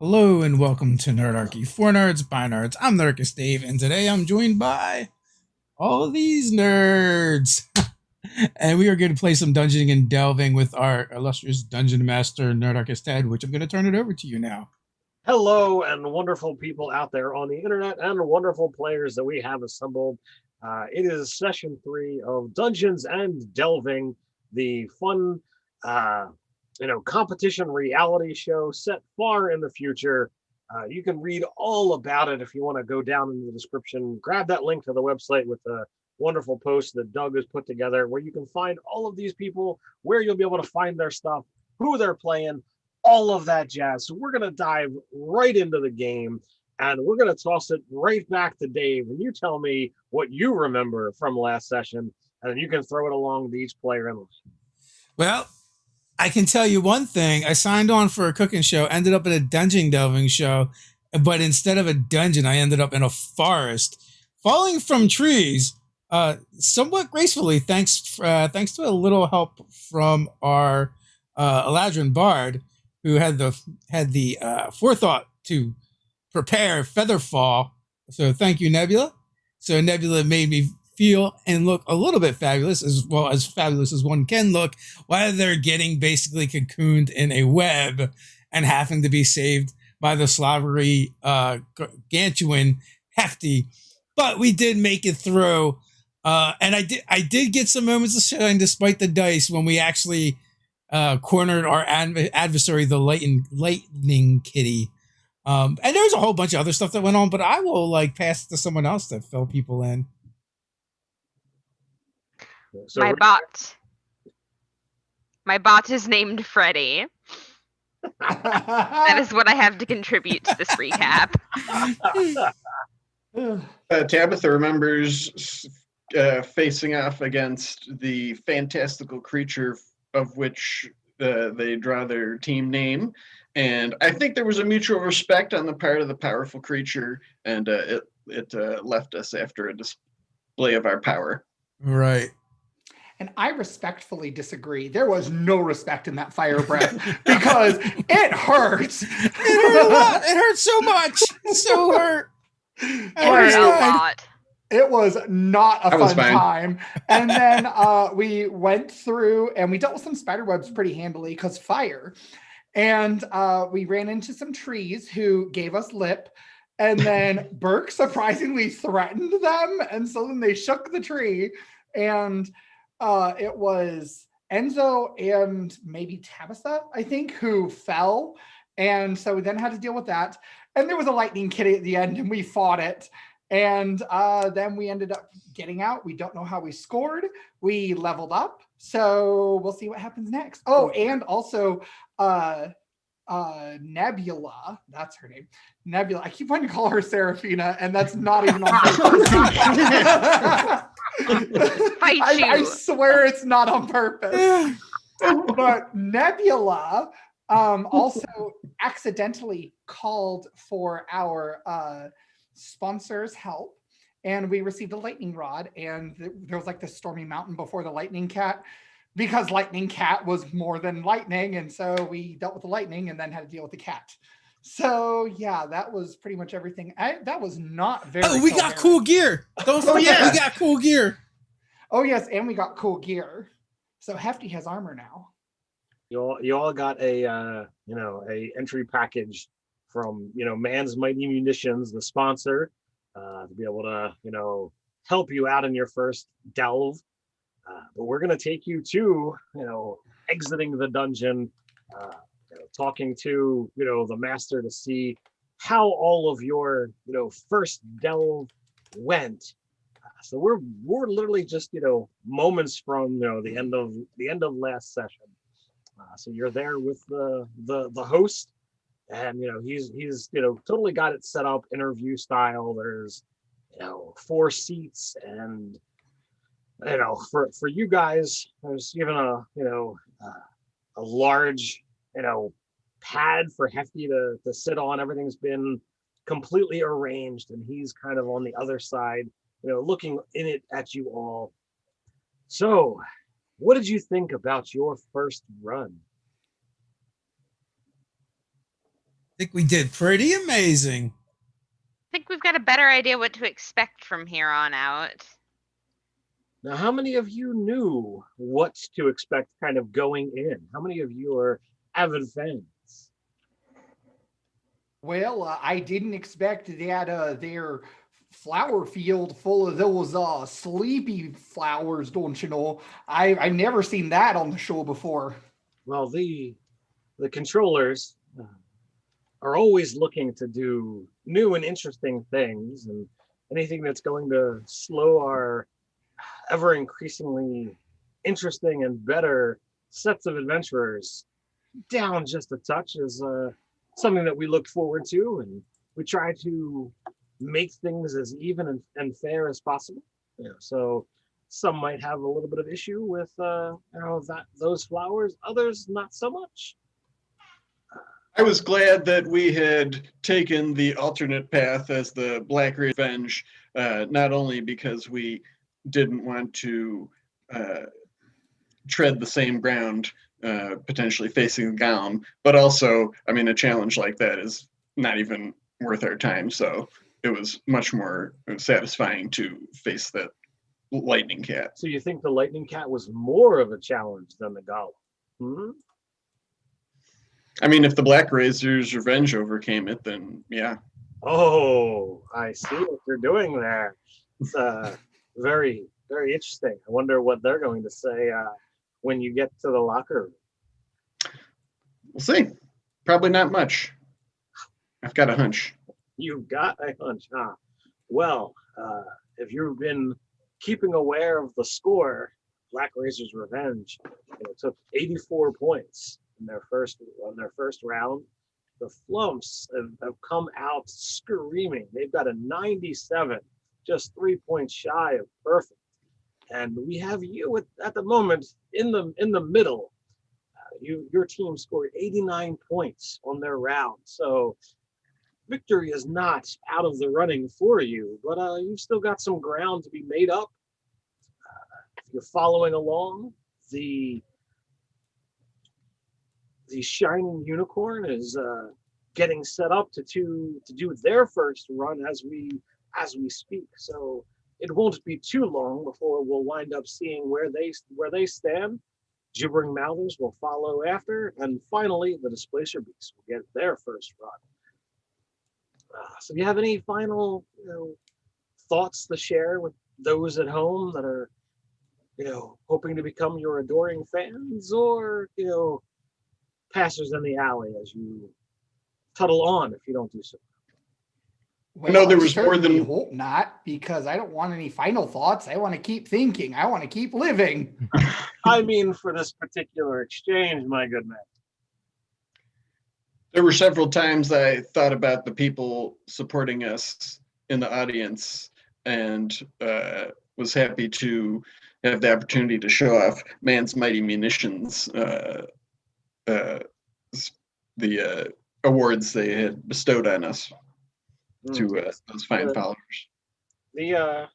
Hello and welcome to Nerdarchy for Nerds by Nerds. I'm Nerdarchist Dave, and today I'm joined by all of these nerds. And we are going to play some dungeoning and delving with our illustrious dungeon master, Nerdarchist Ted, which I'm going to turn it over to you now. Hello, and wonderful people out there on the internet, and wonderful players that we have assembled. It is session 3 of Dungeons and Delving, the fun, uh, competition reality show set far in the future. You can read all about it if you want to go down in the description. Grab that link to the website with the wonderful post that Doug has put together, where you can find all of these people, where you'll be able to find their stuff, who they're playing, all of that jazz. So we're going to dive right into the game, and we're going to toss it right back to Dave. And you tell me what you remember from last session, and then you can throw it along to each player in line. Well, I can tell you one thing. I signed on for a cooking show, ended up at a dungeon delving show, but instead of a dungeon, I ended up in a forest, falling from trees, somewhat gracefully, thanks to a little help from our Eladrin Bard, who had the forethought to prepare Featherfall. So thank you, Nebula. So Nebula made me feel and look a little bit fabulous as one can look, while they're getting basically cocooned in a web and having to be saved by the slavery Gantuan Hefty. But we did make it through. And I did get some moments of shine despite the dice when we actually cornered our adversary, the lightning kitty. And there's a whole bunch of other stuff that went on, but I will pass it to someone else to fill people in. So My bot is named Freddy. That is what I have to contribute to this recap. Tabitha remembers facing off against the fantastical creature of which they draw their team name. And I think there was a mutual respect on the part of the powerful creature, and it left us after a display of our power. Right. And I respectfully disagree. There was no respect in that fire breath because it hurts. It hurt a lot. It hurt so much. It so hurt. It hurt a lot. It was not a fun time. And then we went through and we dealt with some spider webs pretty handily because fire. And we ran into some trees who gave us lip. And then Burke surprisingly threatened them. And so then they shook the tree. And it was Enzo and maybe Tabitha, I think, who fell. And so we then had to deal with that. And there was a lightning kitty at the end, and we fought it. And then we ended up getting out. We don't know how we scored. We leveled up. So we'll see what happens next. Oh, and also Nebula, that's her name. Nebula. I keep wanting to call her Seraphina, and that's not even on purpose. I swear it's not on purpose. But Nebula also accidentally called for our sponsors' help, and we received a lightning rod, and there was like this stormy mountain before the lightning cat, because lightning cat was more than lightning, and so we dealt with the lightning and then had to deal with the cat. So yeah, that was pretty much everything. That was not very. Oh, we got cool gear. Don't forget, we got cool gear. Oh yes, and we got cool gear. So Hefty has armor now. You all got a entry package from Man's Mighty Munitions, the sponsor, to be able to help you out in your first delve. But we're gonna take you to exiting the dungeon. Talking to the master to see how all of your first delve went. So we're literally just moments from the end of last session. So you're there with the host, and he's totally got it set up interview style. There's 4 seats, and for you guys there's even a large pad for Hefty to sit on. Everything's been completely arranged, and he's kind of on the other side, looking in it at you all. So, what did you think about your first run? think we did pretty amazing. I think we've got a better idea what to expect from here on out. Now, how many of you knew what to expect kind of going in? How many of you are avid fans? Well, I didn't expect that their flower field full of those sleepy flowers, don't you know? I've never seen that on the show before. Well, the controllers are always looking to do new and interesting things, and anything that's going to slow our ever increasingly interesting and better sets of adventurers down just a touch is something that we look forward to, and we try to make things as even and fair as possible. So some might have a little bit of issue with those flowers, others not so much. I was glad that we had taken the alternate path as the Black Revenge, not only because we didn't want to tread the same ground, potentially facing the gown, but also, I mean, a challenge like that is not even worth our time. So it was much more satisfying to face that lightning cat. So you think the lightning cat was more of a challenge than the golem? Hmm? I mean, if the Black Razor's Revenge overcame it, then yeah. Oh, I see what you're doing there. It's very, very interesting. I wonder what they're going to say when you get to the locker room. We'll see. Probably not much. I've got a hunch. You've got a hunch, huh? Well, if you've been keeping aware of the score, Black Razor's Revenge took 84 points in their first round. The Flumps have come out screaming. They've got a 97, just 3 points shy of perfect. And we have you at the moment in the middle. Your team scored 89 points on their round, so victory is not out of the running for you. But you've still got some ground to be made up. If you're following along, the Shining Unicorn is getting set up to do their first run as we speak. So it won't be too long before we'll wind up seeing where they stand. Gibbering Mouthers will follow after, and finally the Displacer Beasts will get their first run. So do you have any final thoughts to share with those at home that are hoping to become your adoring fans, or passers in the alley as you tuddle on if you don't do so? Well, No, there was more certainly than- hope not, because I don't want any final thoughts. I want to keep thinking. I want to keep living. I mean, for this particular exchange, my good man. There were several times I thought about the people supporting us in the audience, and was happy to have the opportunity to show off Man's Mighty Munitions, the awards they had bestowed on us to those fine followers. The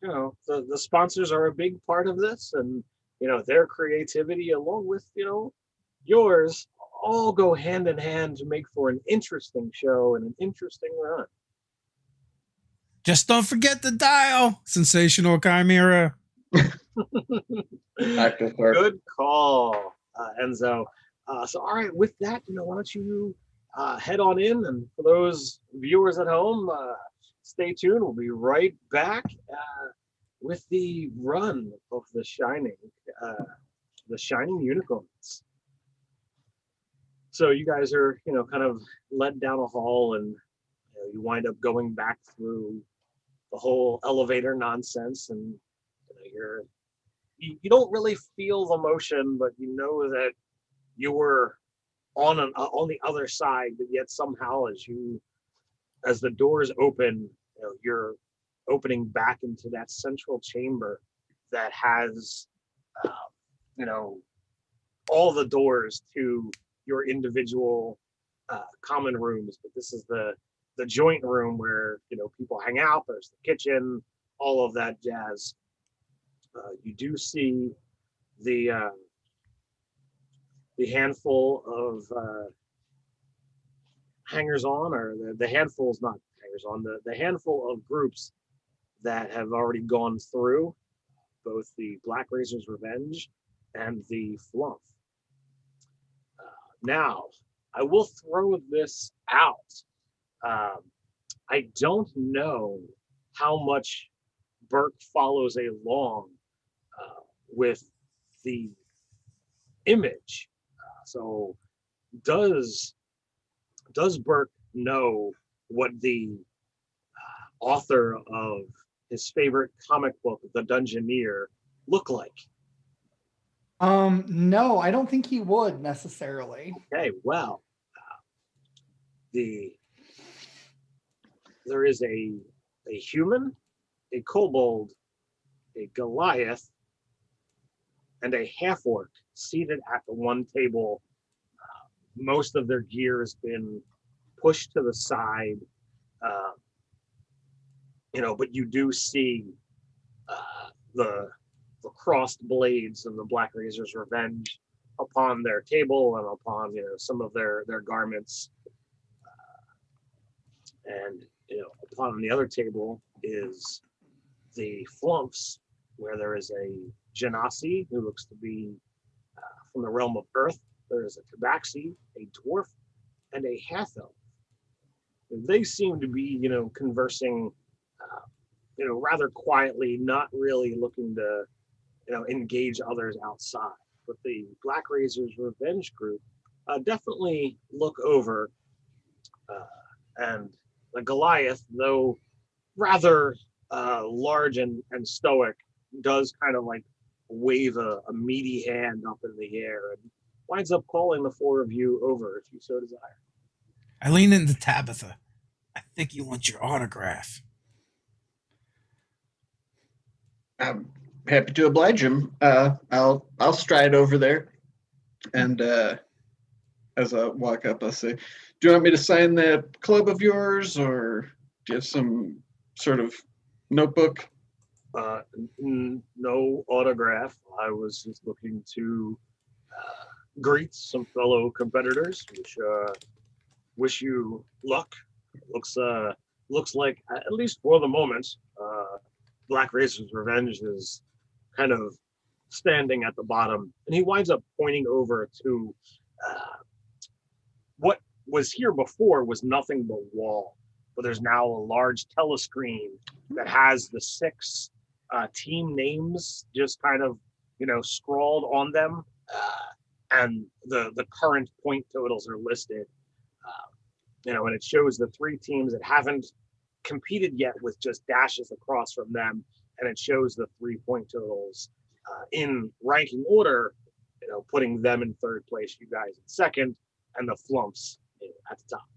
sponsors are a big part of this, and their creativity along with yours all go hand in hand to make for an interesting show and an interesting run. Just don't forget the dial, Sensational Chimera. Good call, Enzo. So all right, with that, why don't you head on in, and for those viewers at home, stay tuned. We'll be right back with the run of the Shining Unicorns. So you guys are, kind of led down a hall, and you wind up going back through the whole elevator nonsense, and you don't really feel the motion, but you know that you were on the other side, but yet somehow as the doors open, you're opening back into that central chamber that has all the doors to your individual common rooms, but this is the joint room where people hang out. There's the kitchen, all of that jazz. You do see the handful of hangers-on, or the handfuls, not hangers-on, the handful of groups that have already gone through both the Black Razor's Revenge and the Flump. Now, I will throw this out. I don't know how much Burke follows along with the image. So does Burke know what the author of his favorite comic book, The Dungeoneer, look like? No, I don't think he would necessarily. Okay, well, there is a human, a kobold, a Goliath, and a half-orc seated at the one table. Most of their gear has been pushed to the side, but you do see the crossed blades of the Black Razor's Revenge upon their table and upon some of their garments, and upon the other table is the Flumps, where there is a Genasi who looks to be from the realm of Earth. There is a Tabaxi, a dwarf, and a half-elf. They seem to be, conversing, rather quietly, not really looking to, engage others outside. But the Black Razor's Revenge group definitely look over, and the Goliath, though rather large and stoic, does kind of like wave a meaty hand up in the air and winds up calling the four of you over if you so desire. I lean into Tabitha. I think he wants your autograph. I'm happy to oblige him. I'll stride over there, and as I walk up, I say, "Do you want me to sign that club of yours, or do you have some sort of notebook?" No autograph. I was just looking to greet some fellow competitors, which wish you luck. Looks like, at least for the moment, Black Razor's Revenge is kind of standing at the bottom, and he winds up pointing over to what was here before was nothing but wall, but there's now a large telescreen that has the 6 team names just kind of scrawled on them, and the current point totals are listed, and it shows the 3 teams that haven't competed yet with just dashes across from them, and it shows the 3 point totals in ranking order, putting them in 3rd place, you guys in 2nd, and the Flumps at the top.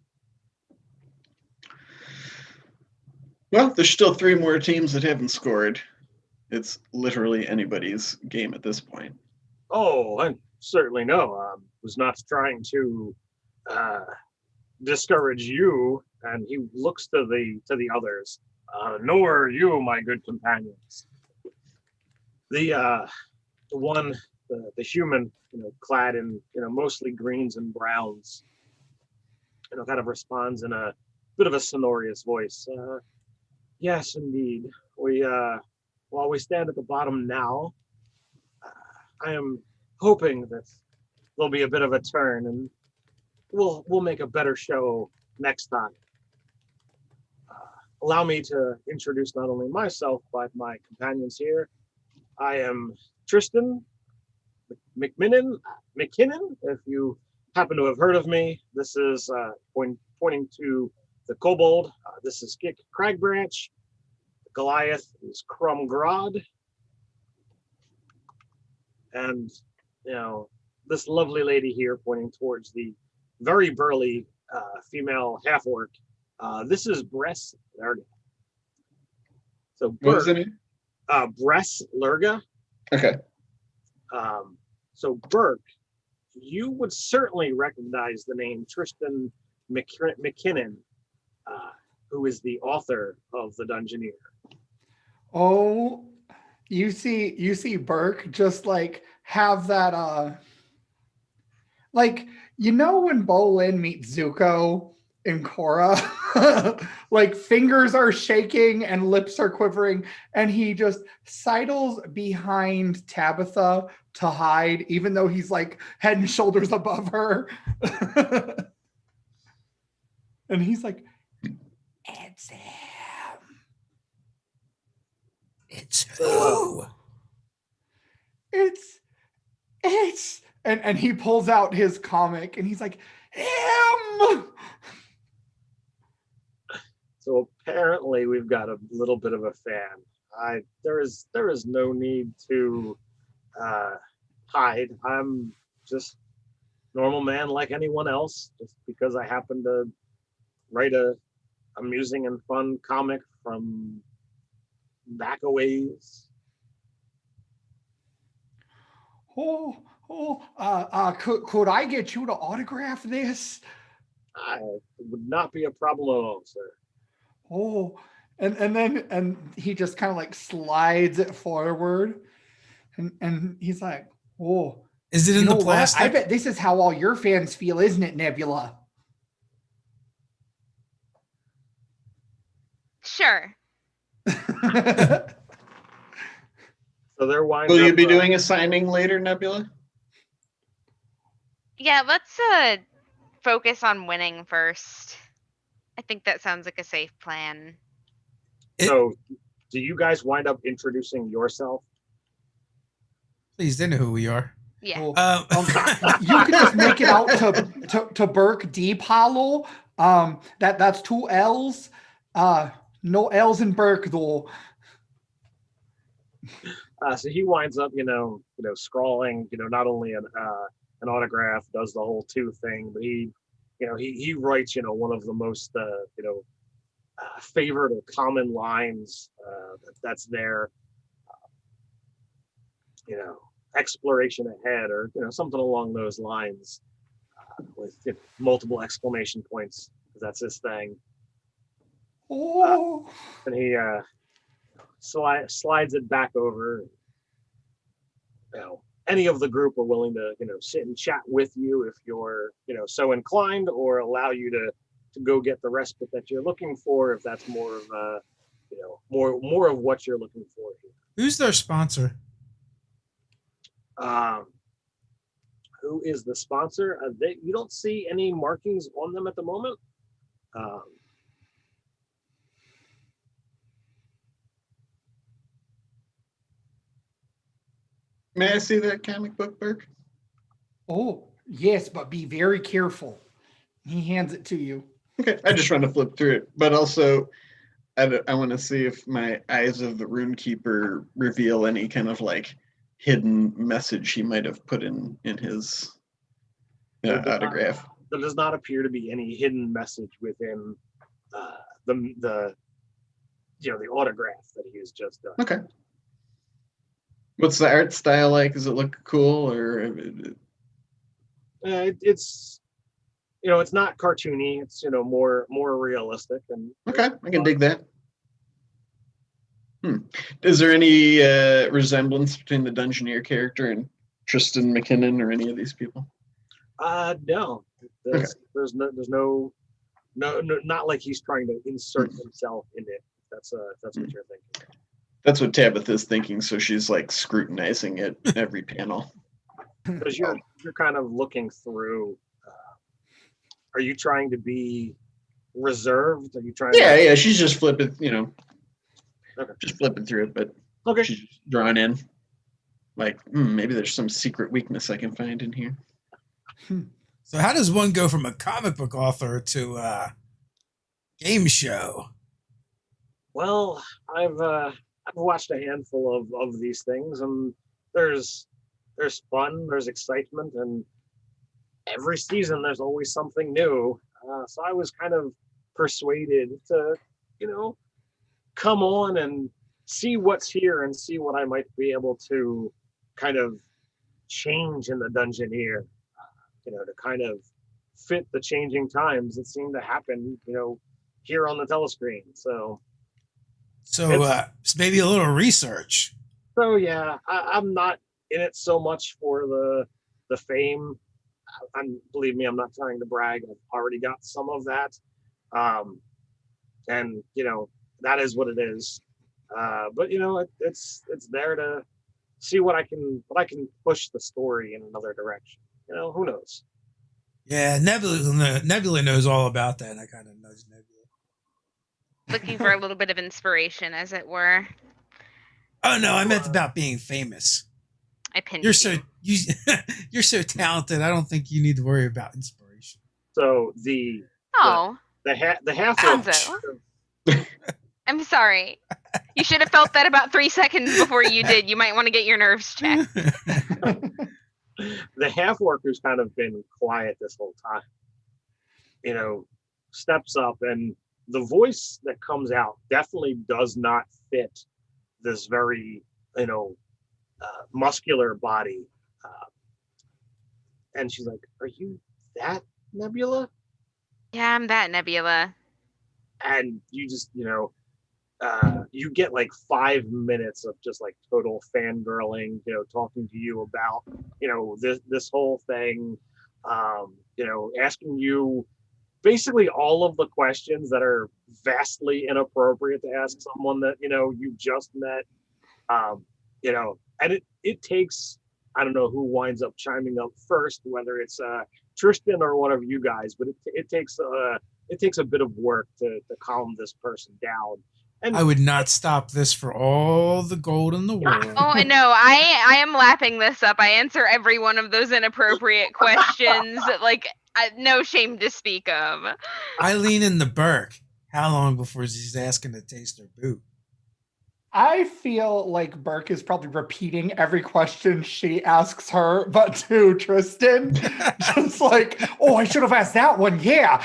Well, there's still 3 more teams that haven't scored. It's literally anybody's game at this point. Oh, I certainly know. Was not trying to discourage you, and he looks to the others. Nor you, my good companions. The human, clad in mostly greens and browns, kind of responds in a bit of a sonorous voice. Yes, indeed. While we stand at the bottom now, I am hoping that there'll be a bit of a turn, and we'll make a better show next time. Allow me to introduce not only myself, but my companions here. I am Tristan McKinnon, if you happen to have heard of me. This is pointing to the kobold. This is Kick Cragbranch. Goliath is Crumgrod. And, this lovely lady here pointing towards the very burly female half-orc. This is Bress Lurga. So What was the name? Bress Lurga. Okay. So Burke, you would certainly recognize the name Tristan McKinnon, who is the author of The Dungeoneer. Oh, you see Burke just like have that when Bolin meets Zuko in Cora. Like fingers are shaking and lips are quivering, and he just sidles behind Tabitha to hide, even though he's like head and shoulders above her. And he's like, it's him. It's who? It's and he pulls out his comic and he's like, him. So apparently we've got a little bit of a fan. There is no need to hide. I'm just normal man like anyone else. Just because I happen to write a amusing and fun comic from back a ways. Could I get you to autograph this? It would not be a problem at all, sir. Oh, and then he just kind of like slides it forward, and he's like, oh, is it in the plastic? I bet this is how all your fans feel, isn't it, Nebula? Sure. So they're winding. Will you be doing a signing later, Nebula? Yeah, let's focus on winning first. I think that sounds like a safe plan. So, do you guys wind up introducing yourself? Please, they know who we are. Yeah. You can just make it out to Burke Deep Hollow. That's 2 L's. No L's in Burke though. So he winds up, scrawling, not only an autograph, does the whole 2 thing, but he writes, one of the most, favorite or common lines that's there, exploration ahead, or, something along those lines, with multiple exclamation points, because that's his thing. Oh. And he slides it back over. Any of the group are willing to, sit and chat with you if you're, so inclined, or allow you to go get the respite that you're looking for, if that's more of more of what you're looking for here. Who's their sponsor? Who is the sponsor? You don't see any markings on them at the moment. May I see that comic book, Burke? Oh, yes, but be very careful. He hands it to you. Okay, I just want to flip through it, but also I want to see if my Eyes of the Runekeeper reveal any kind of like hidden message he might have put in his autograph. There does not appear to be any hidden message within the autograph that he has just done. Okay. What's the art style like? Does it look cool, or? It's it's not cartoony. It's more realistic, and okay, I can dig that. Is there any resemblance between the Dungeoneer character and Tristan McKinnon or any of these people? No. There's no, not like he's trying to insert himself in it. That's what you're thinking. That's what Tabitha is thinking, so she's like scrutinizing it every panel. Because you're kind of looking through. Are you trying to be reserved? Are you trying? Yeah. She's just flipping, Okay. just flipping through it, but okay. She's drawn in. Like, maybe there's some secret weakness I can find in here. So, how does one go from a comic book author to a game show? Well, I've watched a handful of these things, and there's fun, there's excitement, and every season there's always something new. So I was kind of persuaded to, come on and see what's here and see what I might be able to kind of change in the Dungeoneer, to kind of fit the changing times that seem to happen, here on the telescreen. So maybe a little research. So yeah, I'm not in it so much for the fame. and believe me, I'm not trying to brag. I've already got some of that, and that is what it is. But it's there to see what I can push the story in another direction. Who knows? Yeah, Nebula knows all about that. And I kind of nudge Nebula. Looking for a little bit of inspiration, as it were. Oh no, I meant about being famous. I pinned You're so you're so talented. I don't think you need to worry about inspiration. So the half Enzo. I'm sorry. You should have felt that about 3 seconds before you did. You might want to get your nerves checked. The half orc who's kind of been quiet this whole time, steps up, and the voice that comes out definitely does not fit this very, muscular body. And she's like, "Are you that Nebula?" Yeah, I'm that Nebula. And you just, you get like 5 minutes of just like total fangirling, talking to you about, this whole thing, asking you basically all of the questions that are vastly inappropriate to ask someone that, you just met, and it takes, I don't know who winds up chiming up first, whether it's Tristan or one of you guys, but it takes a bit of work to calm this person down. And I would not stop this for all the gold in the world. Oh no, I am lapping this up. I answer every one of those inappropriate questions, like no shame to speak of. Eileen and the Burke. How long before she's asking to taste her boob? I feel like Burke is probably repeating every question she asks her, but to Tristan, just like, oh, I should have asked that one. Yeah.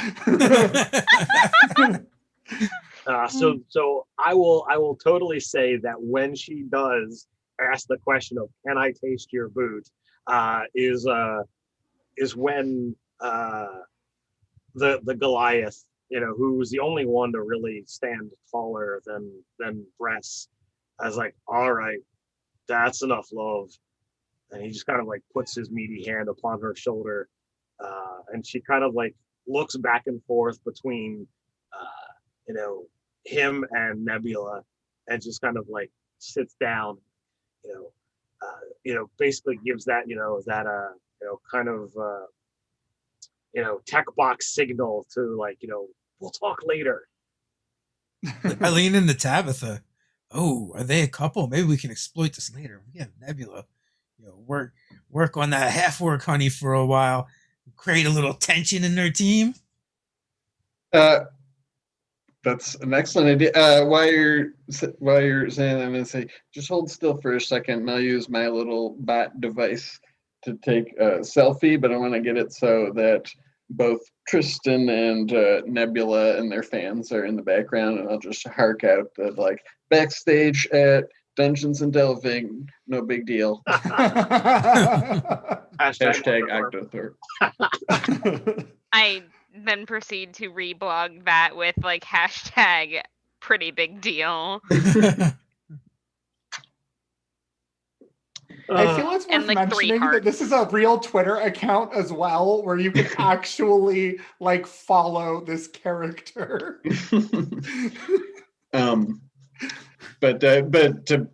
So I will totally say that when she does ask the question of "Can I taste your boot?" is when the Goliath, who's the only one to really stand taller than Bress, is like, "All right, that's enough, love," and he just kind of like puts his meaty hand upon her shoulder, and she kind of like looks back and forth between him and Nebula, and just kind of like sits down, basically gives that, kind of, tech box signal to like, we'll talk later. Eileen and the Tabitha. Oh, are they a couple? Maybe we can exploit this later. We have Nebula. Work on that half orc honey for a while. Create a little tension in their team. That's an excellent idea. While you're saying that, I'm gonna say, just hold still for a second, and I'll use my little bot device to take a selfie. But I want to get it so that both Tristan and Nebula and their fans are in the background, and I'll just hark out that like backstage at Dungeons and Delving, no big deal. Hashtag Octothorpe. I then proceed to reblog that with like hashtag pretty big deal. I feel it's worth mentioning that this is a real Twitter account as well, where you can actually like follow this character. But to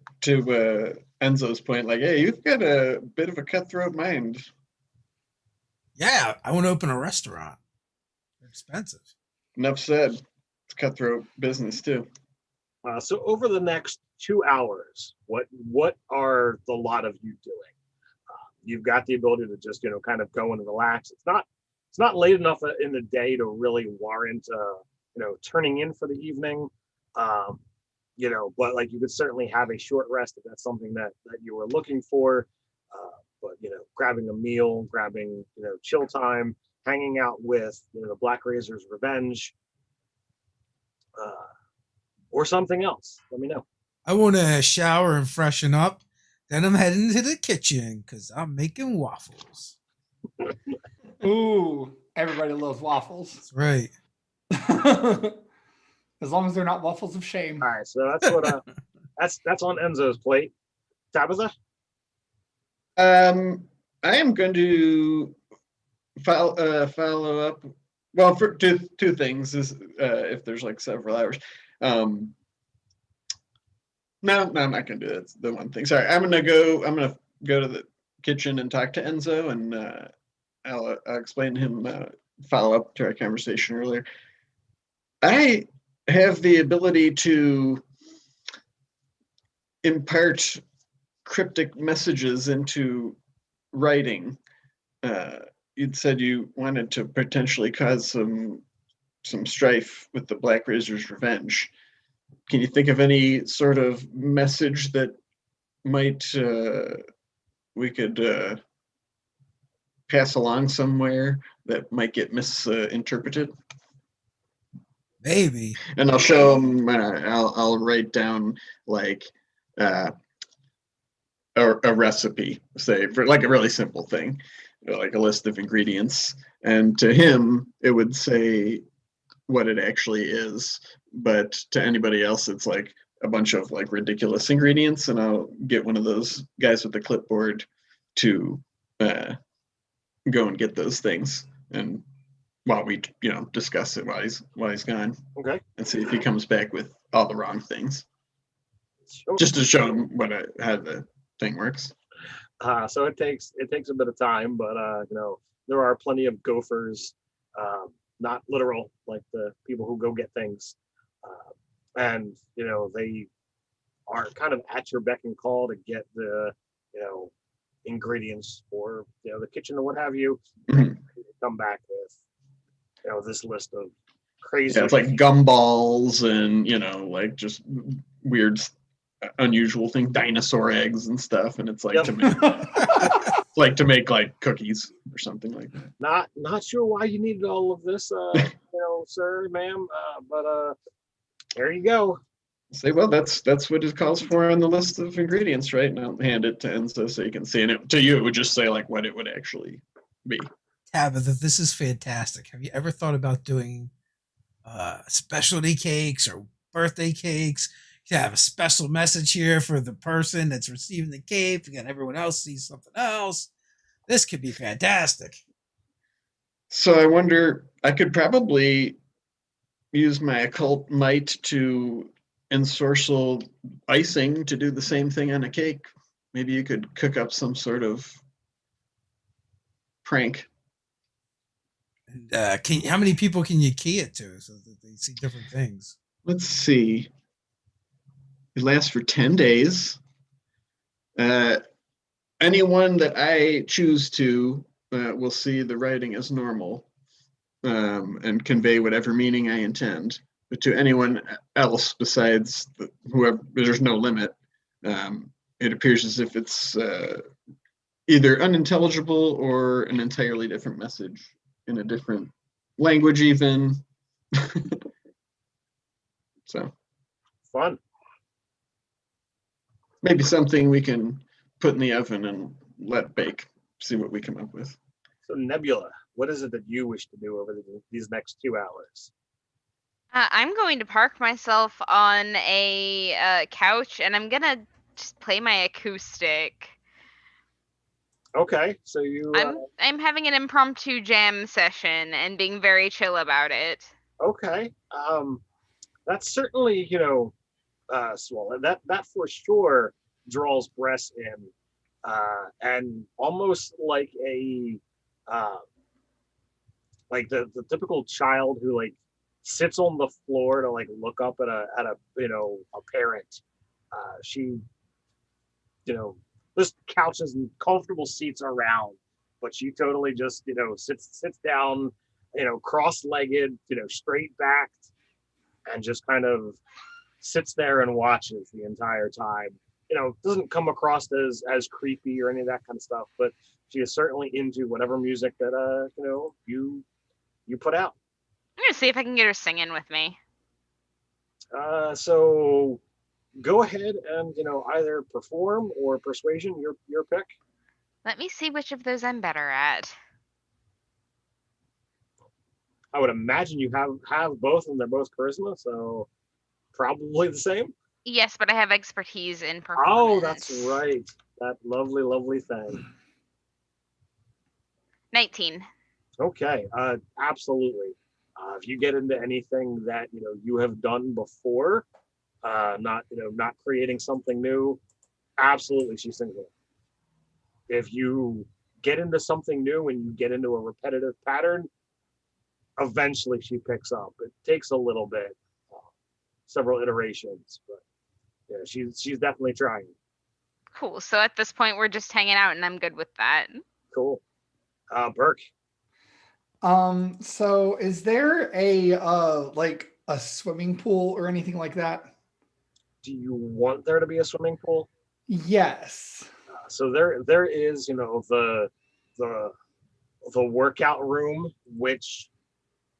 Enzo's point, like, hey, you've got a bit of a cutthroat mind. Yeah, I want to open a restaurant. They're expensive. Enough said. It's cutthroat business too. So over the next 2 hours, what are the lot of you doing? You've got the ability to just kind of go and relax. It's not late enough in the day to really warrant turning in for the evening. But like you could certainly have a short rest if that's something that you were looking for. But grabbing a meal, grabbing chill time, hanging out with the Black Razor's Revenge, or something else. Let me know. I want to shower and freshen up. Then I'm heading to the kitchen because I'm making waffles. Ooh, everybody loves waffles. That's right. As long as they're not waffles of shame. All right, so that's what that's on Enzo's plate. Tabitha? I am going to follow up. Well, for two things is if there's like several hours. No, I'm not gonna do that. It's the one thing. Sorry, I'm gonna go to the kitchen and talk to Enzo, and I'll explain to him. Follow up to our conversation earlier. I have the ability to impart cryptic messages into writing. You'd said you wanted to potentially cause some strife with the Black Razor's revenge. Can you think of any sort of message that might we could pass along somewhere that might get misinterpreted? Maybe. And I'll show them. I'll write down like a recipe, say for like a really simple thing, like a list of ingredients, and to him it would say what it actually is, but to anybody else it's like a bunch of like ridiculous ingredients, and I'll get one of those guys with the clipboard to go and get those things, and while we discuss it while he's gone, Okay. and see if he comes back with all the wrong things, Sure. just to show him how the thing works. So it takes a bit of time, but there are plenty of gophers, not literal, like the people who go get things, and they are kind of at your beck and call to get the ingredients for the kitchen or what have you. Mhm. Come back with this list of crazy. Yeah, it's like gumballs and like just weird, unusual thing, dinosaur eggs and stuff, and it's like to make like cookies or something like that. Not sure why you needed all of this, sir, ma'am, but there you go. Say, well, that's what it calls for on the list of ingredients, right? And I'll hand it to Enzo so you can see. And to you, it would just say like what it would actually be. Tabitha, this is fantastic. Have you ever thought about doing specialty cakes or birthday cakes? You have a special message here for the person that's receiving the cake, and everyone else sees something else. This could be fantastic. So I wonder, I could probably use my occult might to ensorcel icing to do the same thing on a cake. Maybe you could cook up some sort of prank. How many people can you key it to so that they see different things? Let's see. It lasts for 10 days. Anyone that I choose to will see the writing as normal and convey whatever meaning I intend. But to anyone else besides whoever, there's no limit. It appears as if it's either unintelligible or an entirely different message in a different language even. So Fun. Maybe something we can put in the oven and let bake, see what we come up with. So Nebula, what is it that you wish to do over these next 2 hours? I'm going to park myself on a couch, and I'm gonna just play my acoustic. Okay, so you. I'm having an impromptu jam session and being very chill about it. Okay, that's certainly swollen. That for sure draws breasts in, and almost like a like the typical child who like sits on the floor to like look up at a parent. She there's couches and comfortable seats around, but she totally just sits down, cross-legged, straight backed, and just kind of sits there and watches the entire time. Doesn't come across as creepy or any of that kind of stuff, but she is certainly into whatever music that you put out. I'm gonna see if I can get her singing with me. So go ahead and either perform or persuasion, your pick. Let me see which of those I'm better at. I would imagine you have both, and they're both charisma, so probably the same. Yes, but I have expertise in performance. Oh, that's right. That lovely thing. 19. Okay. Absolutely. If you get into anything that you have done before, not creating something new, absolutely she sings it. If you get into something new and you get into a repetitive pattern, eventually she picks up. It takes a little bit, several iterations, but yeah, she's definitely trying. Cool. So at this point, we're just hanging out, and I'm good with that. Cool. Burke. So is there a like a swimming pool or anything like that? Do you want there to be a swimming pool? Yes. So there is, the workout room, which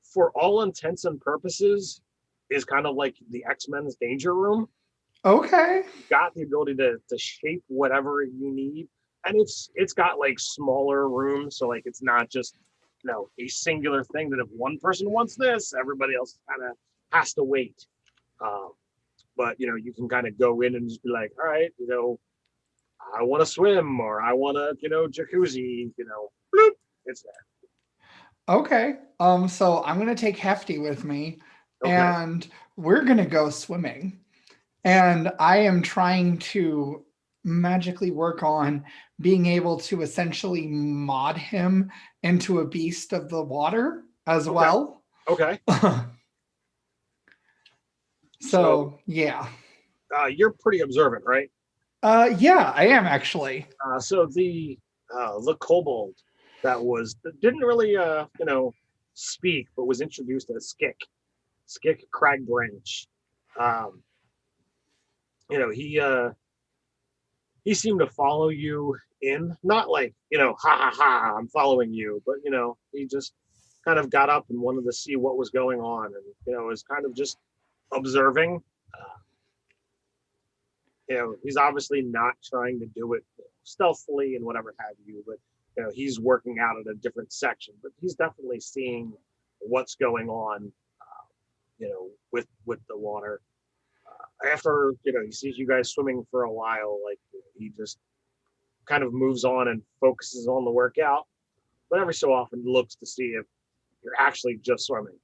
for all intents and purposes is kind of like the X-Men's danger room. Okay. You've got the ability to shape whatever you need. And it's got like smaller rooms. So like it's not just a singular thing that if one person wants this, everybody else kind of has to wait. But you can kind of go in and just be like, all right, I want to swim, or I want to, jacuzzi, bloop, it's there. Okay. So I'm gonna take Hefty with me, Okay. and we're gonna go swimming. And I am trying to magically work on being able to essentially mod him into a beast of the water as Okay. well. Okay. So yeah. You're pretty observant, right? Yeah, I am actually. So the kobold that didn't really speak, but was introduced as Skick Cragbranch. He seemed to follow you in, not like ha ha ha, I'm following you, but he just kind of got up and wanted to see what was going on, and was kind of just observing. He's obviously not trying to do it stealthily and whatever have you, but he's working out at a different section, but he's definitely seeing what's going on, with the water. After he sees you guys swimming for a while, like he just kind of moves on and focuses on the workout, but every so often looks to see if you're actually just swimming.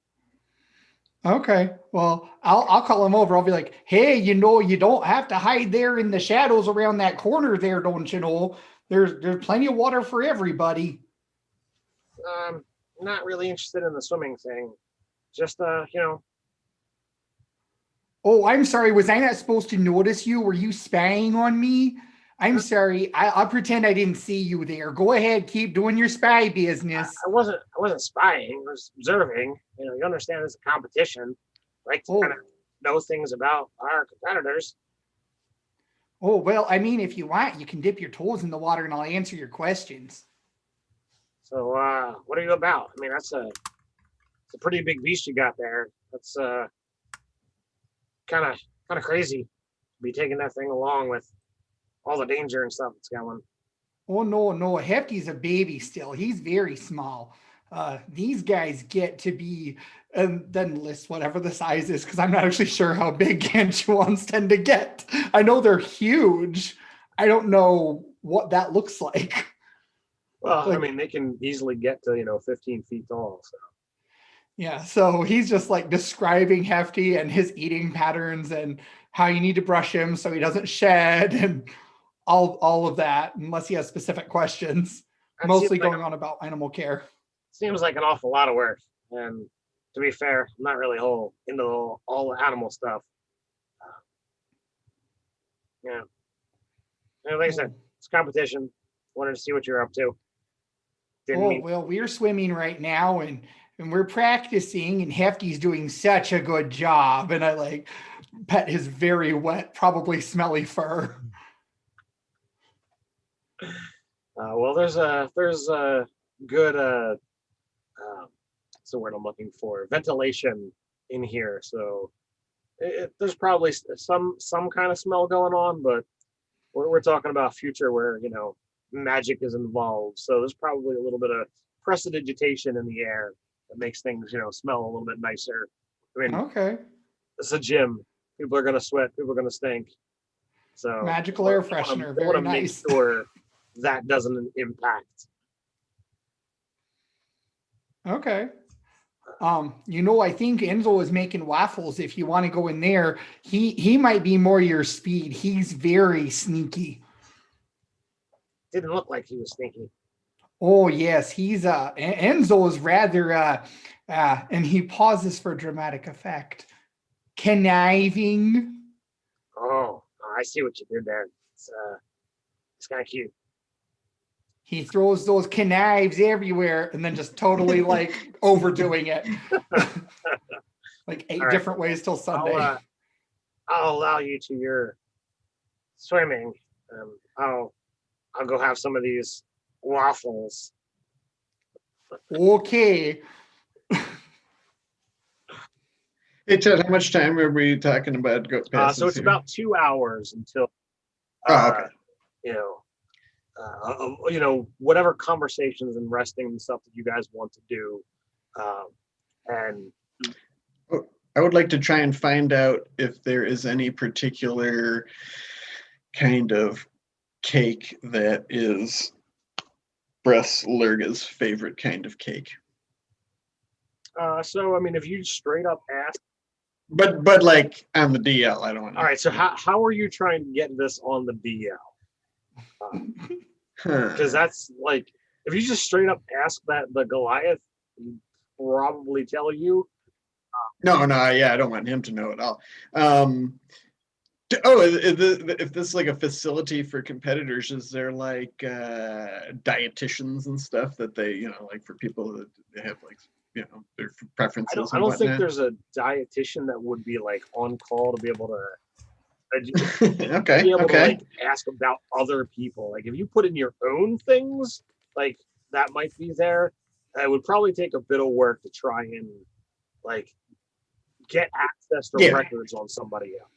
Okay. Well, I'll call him over. I'll be like, hey, you don't have to hide there in the shadows around that corner there, don't you know? There's plenty of water for everybody. Not really interested in the swimming thing. Just Oh, I'm sorry. Was I not supposed to notice you? Were you spying on me? I'm sorry. I'll pretend I didn't see you there. Go ahead, keep doing your spy business. I wasn't spying. I was observing. You understand it's a competition. Like to kind of know things about our competitors. Oh, well, I mean, if you want, you can dip your toes in the water and I'll answer your questions. So, what are you about? I mean, it's a pretty big beast you got there. That's kind of crazy to be taking that thing along with all the danger and stuff that's going. Oh, no. Hefty's a baby still. He's very small. These guys get to be, and then list whatever the size is, because I'm not actually sure how big Ganchuans tend to get. I know they're huge. I don't know what that looks like. Well, I mean, they can easily get to 15 feet tall. So. Yeah, so he's just like describing Hefty and his eating patterns and how you need to brush him so he doesn't shed and all of that, unless he has specific questions. That mostly going on about animal care. Seems like an awful lot of work. And to be fair, I'm not really into all the animal stuff. Yeah. And like I said, it's competition. Wanted to see what you're up to. Well, we're swimming right now and we're practicing, and Hefty's doing such a good job. And I like pet his very wet, probably smelly fur. Well, there's a good what's the word I'm looking for? Ventilation in here, so there's probably some kind of smell going on, but we're talking about a future where magic is involved, so there's probably a little bit of prestidigitation in the air that makes things smell a little bit nicer. I mean, okay, it's a gym. People are gonna sweat. People are gonna stink. So magical air freshener, very nice. Make sure that doesn't impact. Okay. I think Enzo is making waffles. If you want to go in there, he might be more your speed. He's very sneaky. Didn't look like he was sneaky. Oh yes, he's Enzo is rather and he pauses for dramatic effect. Conniving. Oh, I see what you did there. It's kind of cute. He throws those knives everywhere and then just totally like overdoing it. Like 8 different ways till Sunday. I'll allow you to your swimming. I'll go have some of these waffles. Okay. Hey Ted, how much time are we talking about? So it's about 2 hours until okay. Whatever conversations and resting and stuff that you guys want to do. And I would like to try and find out if there is any particular kind of cake that is Bress Lurga's favorite kind of cake. So I mean, if you straight up ask, but like on the DL, I don't want to. All right, so how are you trying to get this on the DL? Because that's like, if you just straight up ask that the Goliath, he'd probably tell you. No, yeah, I don't want him to know at all. If this is like a facility for competitors, is there like dietitians and stuff that they, like for people that have like, their preferences? I don't think there's a dietitian that would be like on call to be able to. Okay. Be able to like ask about other people. Like if you put in your own things, like that might be there. It would probably take a bit of work to try and like get access to records on somebody else.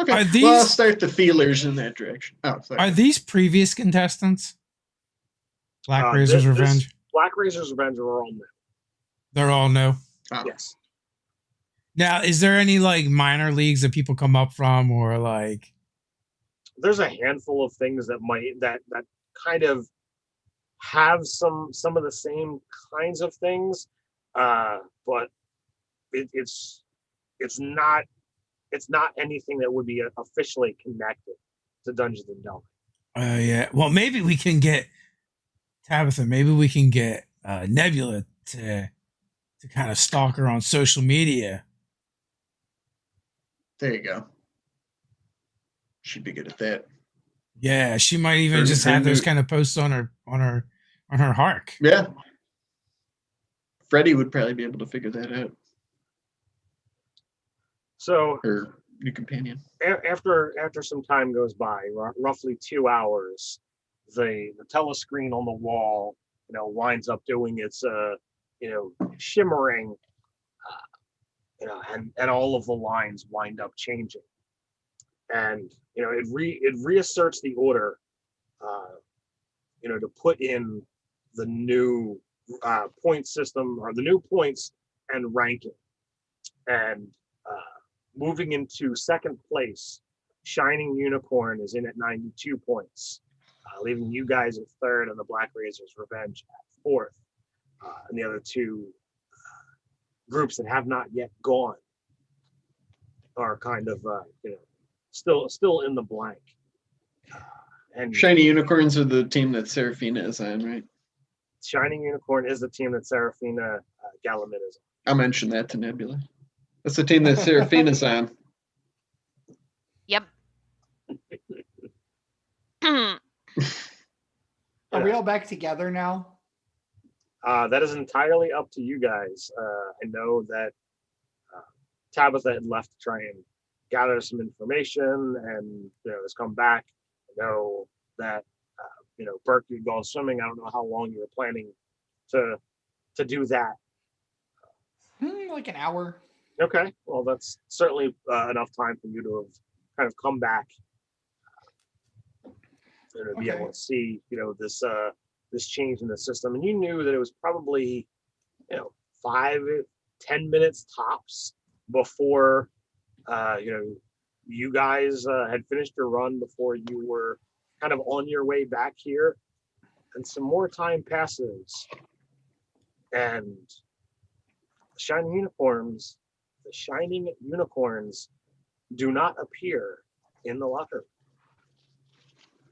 Are these? Well, I'll start the feelers in that direction. Oh, sorry. Are these previous contestants? Black Razor's Revenge. Black Razor's Revenge are all new. They're all new. Oh. Yes. Now, is there any like minor leagues that people come up from, or like? There's a handful of things that kind of have some of the same kinds of things, but it's not anything that would be officially connected to Dungeons and Delving. Yeah. Well, maybe we can get Tabitha. Maybe we can get Nebula to kind of stalk her on social media. There you go. She'd be good at that. Yeah, she might even just have those kind of posts on her Hark. Yeah. Freddie would probably be able to figure that out. So her new companion. After some time goes by, roughly 2 hours, the telescreen on the wall, winds up doing its shimmering. And all of the lines wind up changing, and it reasserts the order, to put in the new point system or the new points and ranking, and moving into second place, Shining Unicorn is in at 92 points, leaving you guys at third and the Black Razor's Revenge at fourth, and the other two groups that have not yet gone are kind of still in the blank. And Shiny Unicorns are the team that Serafina is on, right? Shining Unicorn is the team that Serafina Galamid is on. I'll mention that to Nebula. That's the team that Serafina's on. Yep. Are we all back together now? That is entirely up to you guys. I know that Tabitha had left to try and gather some information and has come back. I know that Burke, you'd gone swimming. I don't know how long you were planning to do that. Like an hour. Okay, well that's certainly enough time for you to have kind of come back and be able to see this change in the system. And you knew that it was probably 5-10 minutes tops before you guys had finished your run, before you were kind of on your way back here. And some more time passes, and the shining unicorns do not appear in the locker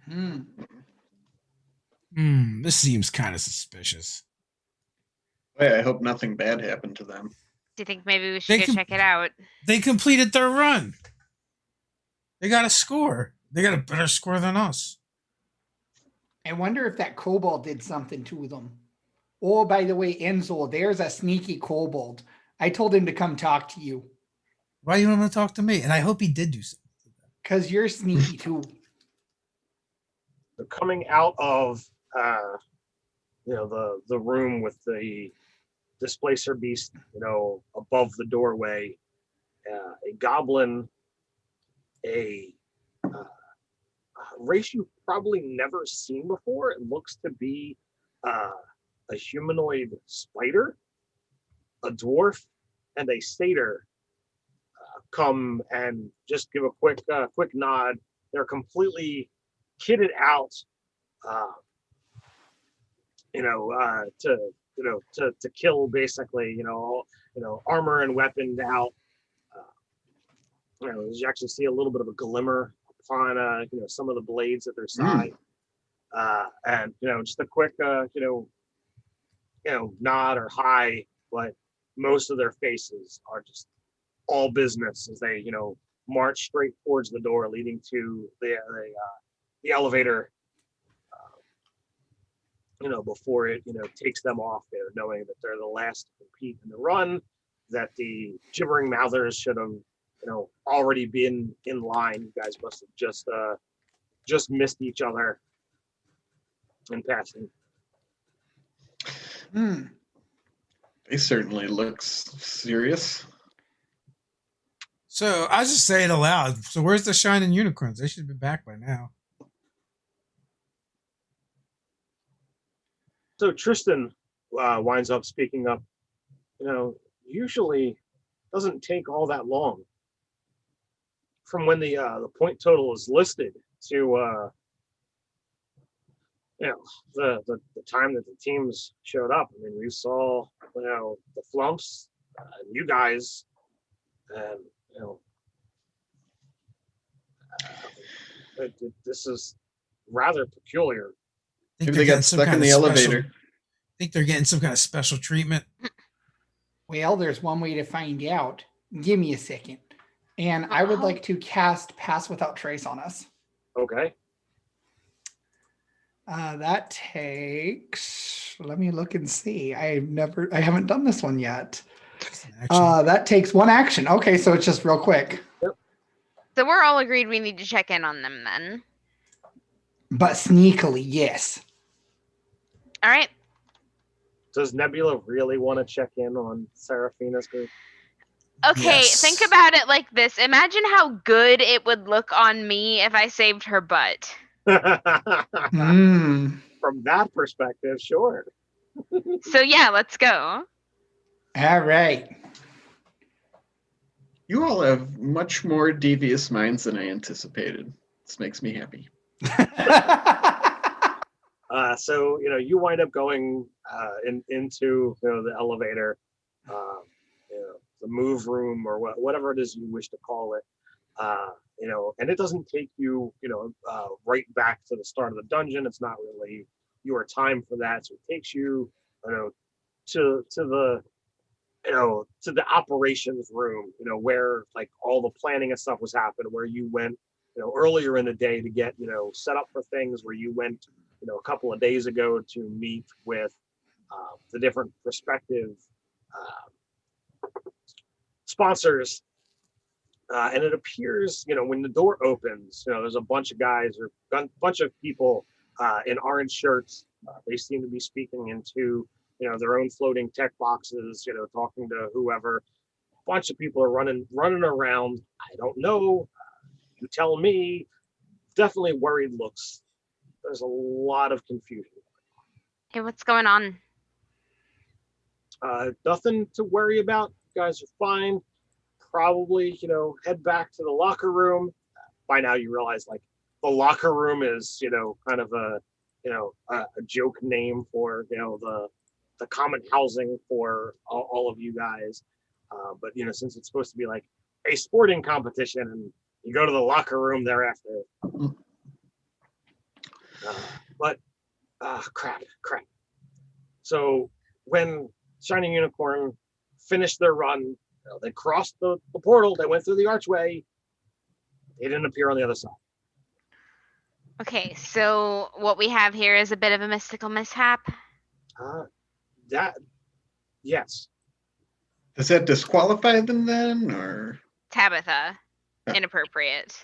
room. This seems kind of suspicious. Hey, I hope nothing bad happened to them. Do you think maybe we should go check it out? They completed their run. They got a score. They got a better score than us. I wonder if that kobold did something to them. Oh, by the way, Enzo, there's a sneaky kobold. I told him to come talk to you. Why do you want to talk to me? And I hope he did do something. Because you're sneaky too. They're coming out of the room with the displacer beast, above the doorway. A goblin, a race you've probably never seen before. It looks to be a humanoid spider, a dwarf, and a satyr come and just give a quick nod. They're completely kitted out, to kill, basically. Armor and weapons out. You actually see a little bit of a glimmer upon some of the blades at their side, and just a quick nod or hi, but most of their faces are just all business as they march straight towards the door leading to the elevator. Before it takes them off there, knowing that they're the last to compete in the run, that the gibbering mouthers should have already been in line. You guys must have just missed each other in passing. They certainly look serious. So I just say it aloud. So where's the shining unicorns? They should be back by now. So Tristan winds up speaking up. Usually doesn't take all that long from when the point total is listed to the time that the teams showed up. I mean, we saw the flumps, you guys, and this is rather peculiar. Maybe they got stuck in the elevator. I think they're getting some kind of special treatment. Well, there's one way to find out. Give me a second. And I would like to cast Pass Without Trace on us. Okay. That takes, let me look and see. I haven't done this one yet. That takes one action. Okay, so it's just real quick. Yep. So we're all agreed we need to check in on them then. But sneakily, yes. All right. Does Nebula really want to check in on Seraphina's group? Okay, Yes. Think about it like this. Imagine how good it would look on me if I saved her butt. From that perspective, sure. So yeah, let's go. All right. You all have much more devious minds than I anticipated. This makes me happy. So you wind up going into the elevator, the move room, or whatever it is you wish to call it, and it doesn't take you right back to the start of the dungeon. It's not really your time for that, so it takes you to the operations room, where like all the planning and stuff was happening, where you went earlier in the day to get set up for things, where you went a couple of days ago to meet with the different prospective sponsors, and it appears when the door opens, there's a bunch of guys or a bunch of people in orange shirts. They seem to be speaking into their own floating tech boxes, talking to whoever. A bunch of people are running around. I don't know. You tell me. Definitely worried looks. There's a lot of confusion. Hey, what's going on? Nothing to worry about. You guys are fine. Probably, head back to the locker room. By now you realize like the locker room is, kind of a joke name for, the the common housing for all of you guys. But since it's supposed to be like a sporting competition, and you go to the locker room thereafter. Crap. So when Shining Unicorn finished their run, they crossed the portal. They went through the archway. They didn't appear on the other side. Okay, so what we have here is a bit of a mystical mishap. Yes. Does that disqualify them then, or Tabitha, inappropriate.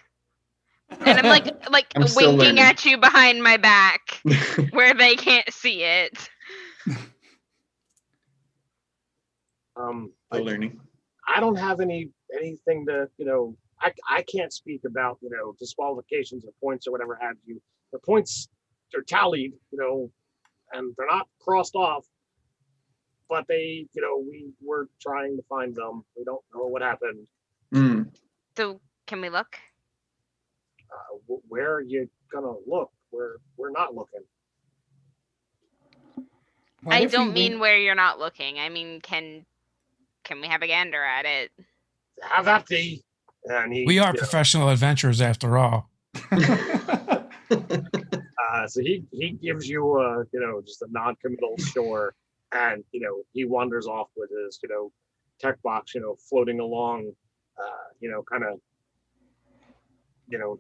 And I'm like I'm still winking learning. at you behind my back where they can't see it. learning. I don't have anything to, I can't speak about, disqualifications or points or whatever have you. The points are tallied, and they're not crossed off, but they, we were trying to find them. We don't know what happened. So can we look? Where are you gonna look? We're not looking. I don't mean where you're not looking. I mean, can we have a gander at it? Have at thee. And we are professional adventurers after all. So he gives you just a non-committal sure, and he wanders off with his tech box floating along, kind of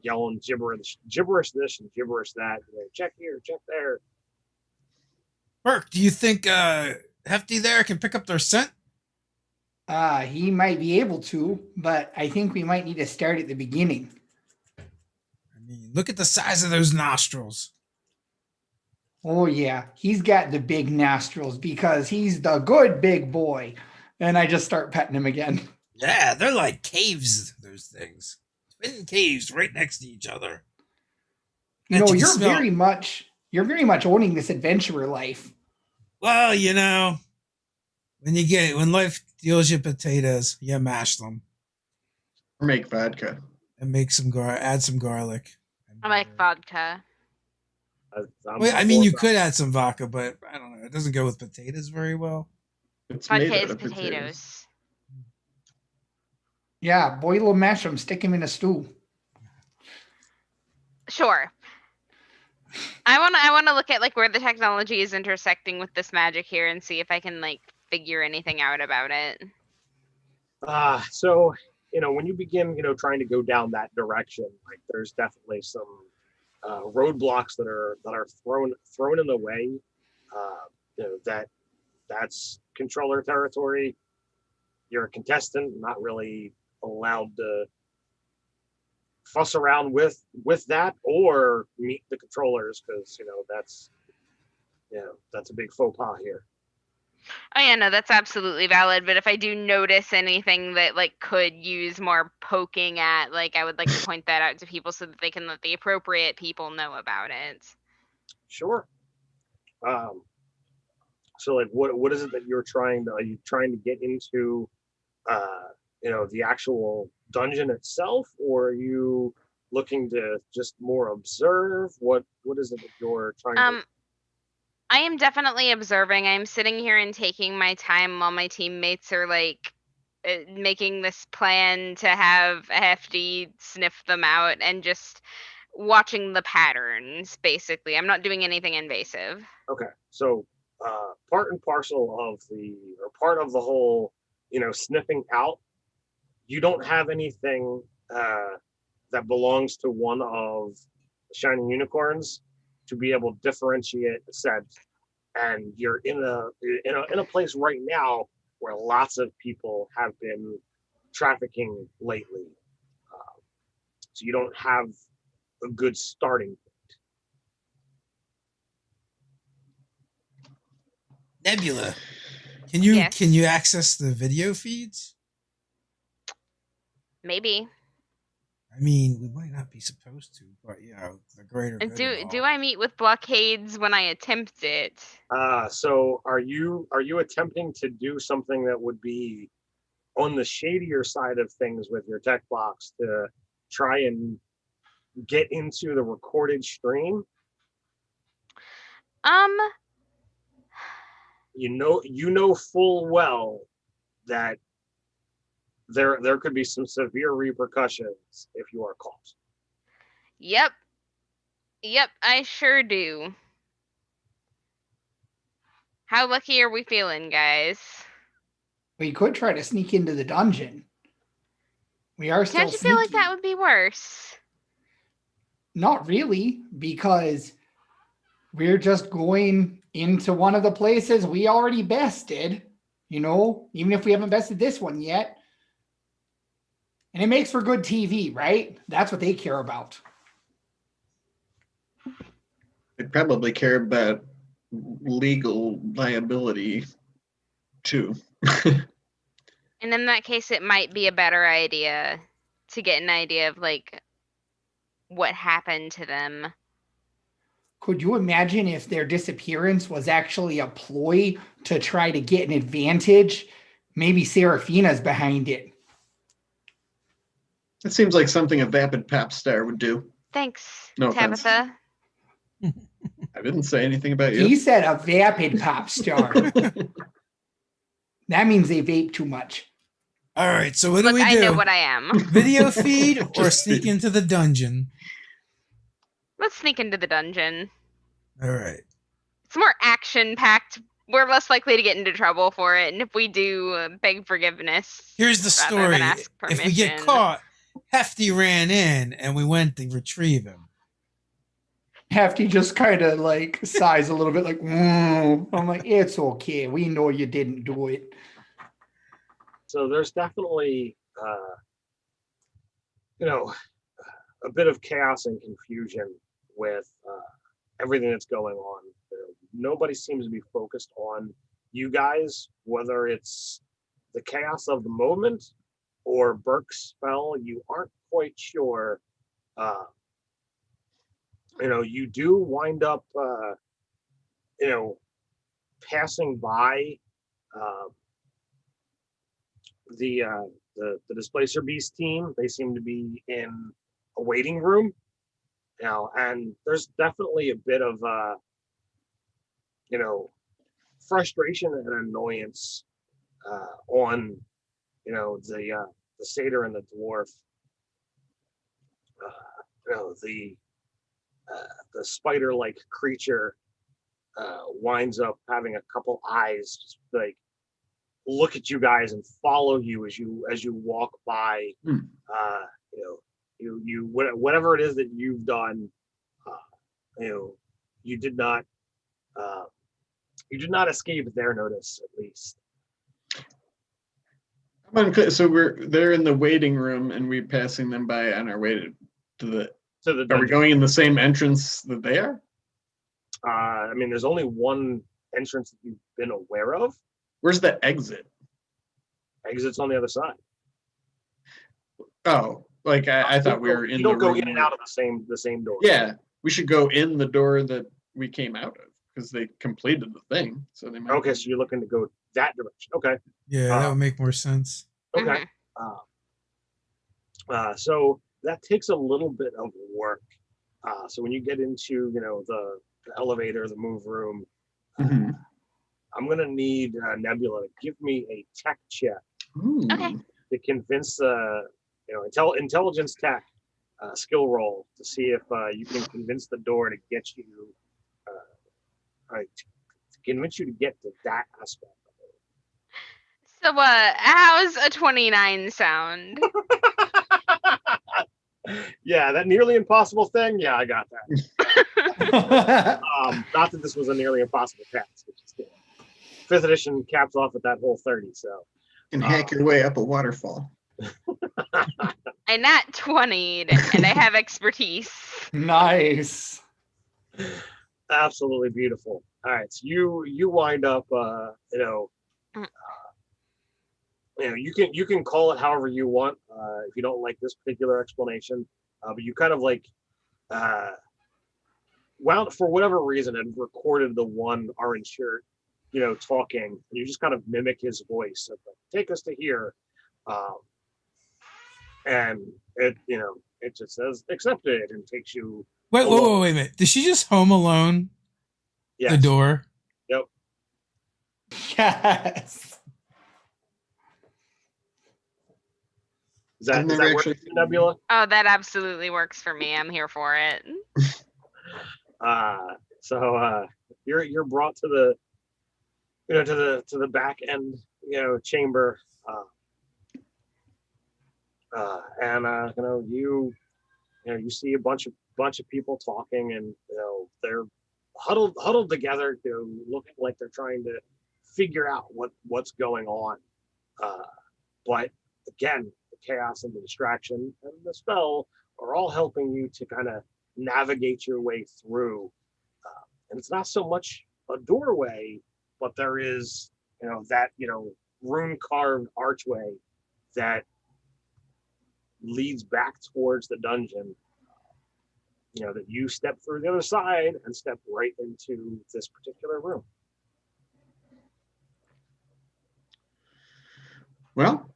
yelling gibberish this and gibberish that. Check here, check there. Burke, do you think Hefty there can pick up their scent? He might be able to, but I think we might need to start at the beginning. I mean, look at the size of those nostrils. Oh yeah, he's got the big nostrils because he's the good big boy. And I just start petting him again. Yeah, they're like caves, those things. Twin caves right next to each other. You're very much owning this adventurer life. Well, when life deals you potatoes, you mash them. Or make vodka. And make add some garlic. I like vodka. You could add some vodka, but I don't know. It doesn't go with potatoes very well. It's vodka made is out of potatoes. Yeah, boil them, mash them, stick them in a stew. Sure. I want to look at where the technology is intersecting with this magic here and see if I can figure anything out about it. So when you begin trying to go down that direction, there's definitely some roadblocks that are thrown in the way. That's controller territory. You're a contestant, not really allowed to fuss around with that or meet the controllers, because that's a big faux pas here. Oh yeah, no, that's absolutely valid. But if I do notice anything that could use more poking at, I would like to point that out to people so that they can let the appropriate people know about it. Sure. So what is it that you're trying to? Are you trying to get into the actual dungeon itself, or are you looking to just more observe? What is it that you're trying to? I am definitely observing. I'm sitting here and taking my time while my teammates are making this plan to have Hefty sniff them out and just watching the patterns, basically. I'm not doing anything invasive. Okay, so part and parcel of part of the whole, sniffing out, you don't have anything that belongs to one of the Shining Unicorns to be able to differentiate the scent. And you're in a place right now where lots of people have been trafficking lately, so you don't have a good starting point. Nebula, can you access the video feeds? Maybe. I mean, we might not be supposed to, but the greater good. Do I meet with blockades when I attempt it? So are you attempting to do something that would be on the shadier side of things with your tech box to try and get into the recorded stream? you know full well that there could be some severe repercussions if you are caught. Yep. Yep, I sure do. How lucky are we feeling, guys? We could try to sneak into the dungeon. We are still Don't you feel like sneaky. that would be worse? Not really, because we're just going into one of the places we already bested, even if we haven't bested this one yet. And it makes for good TV, right? That's what they care about. They probably care about legal liability too. And in that case, it might be a better idea to get an idea of like what happened to them. Could you imagine if their disappearance was actually a ploy to try to get an advantage? Maybe Seraphina's behind it. It seems like something a vapid pop star would do. Thanks, No offense. Tabitha. I didn't say anything about you. He said a vapid pop star. That means they vape too much. All right, so what do Look, we do? I know what I am. Video feed or Just sneak feed. into the dungeon? Let's sneak into the dungeon. All right. It's more action-packed. We're less likely to get into trouble for it, and if we do, beg forgiveness. Here's the rather story. than ask If we get permission. caught, Hefty ran in and we went to retrieve him. Hefty just kind of like sighs a little bit like, I'm like, it's okay. We know you didn't do it. So there's definitely, a bit of chaos and confusion with everything that's going on. Nobody seems to be focused on you guys, whether it's the chaos of the moment or Burke's spell. You aren't quite sure. You do wind up, passing by the Displacer Beast team. They seem to be in a waiting room now, and there's definitely a bit of frustration and annoyance on the satyr and the dwarf. The spider-like creature winds up having a couple eyes just like look at you guys and follow you as you walk by. You whatever it is that you've done, you did not escape their notice, at least. So they're in the waiting room and we're passing them by on our way to the dungeon. Are we going in the same entrance that they are? There's only one entrance that you've been aware of. Where's the exit? Exit's on the other side. Oh, like I thought we were in. You don't the go room. in and out of the same door. Yeah, we should go in the door that we came out of because they completed the thing. So they might. Okay, so you're looking to go that direction. Okay. Yeah, that would make more sense. Okay. So that takes a little bit of work. So when you get into the elevator, the move room, I'm gonna need Nebula to give me a tech check. Ooh. Okay. To convince intelligence tech skill roll to see if you can convince the door to get you to convince you to get to that aspect of it. So how's a 29 sound? Yeah, that nearly impossible thing. Yeah, I got that. Not that this was a nearly impossible task. It's just, 5th edition caps off at that whole 30. So You can hack your way up a waterfall. I nat 20'd and I have expertise. Nice. absolutely beautiful. All right, so you wind up, you can call it however you want if you don't like this particular explanation, but you kind of like for whatever reason and recorded the one orange shirt talking, and you just kind of mimic his voice of like, take us to here, and it just says accepted and takes you. Wait a minute. Did she just home alone Yes. the door? Yep. Yes. Does that work for you, Nebula? Oh, that absolutely works for me. I'm here for it. So you're brought to the back end chamber, and you see a bunch of people talking, and they're huddled together, looking like they're trying to figure out what's going on. But again, the chaos and the distraction and the spell are all helping you to kind of navigate your way through. And it's not so much a doorway, but there is, that, rune carved archway that leads back towards the dungeon. That you step through the other side and step right into this particular room. Well,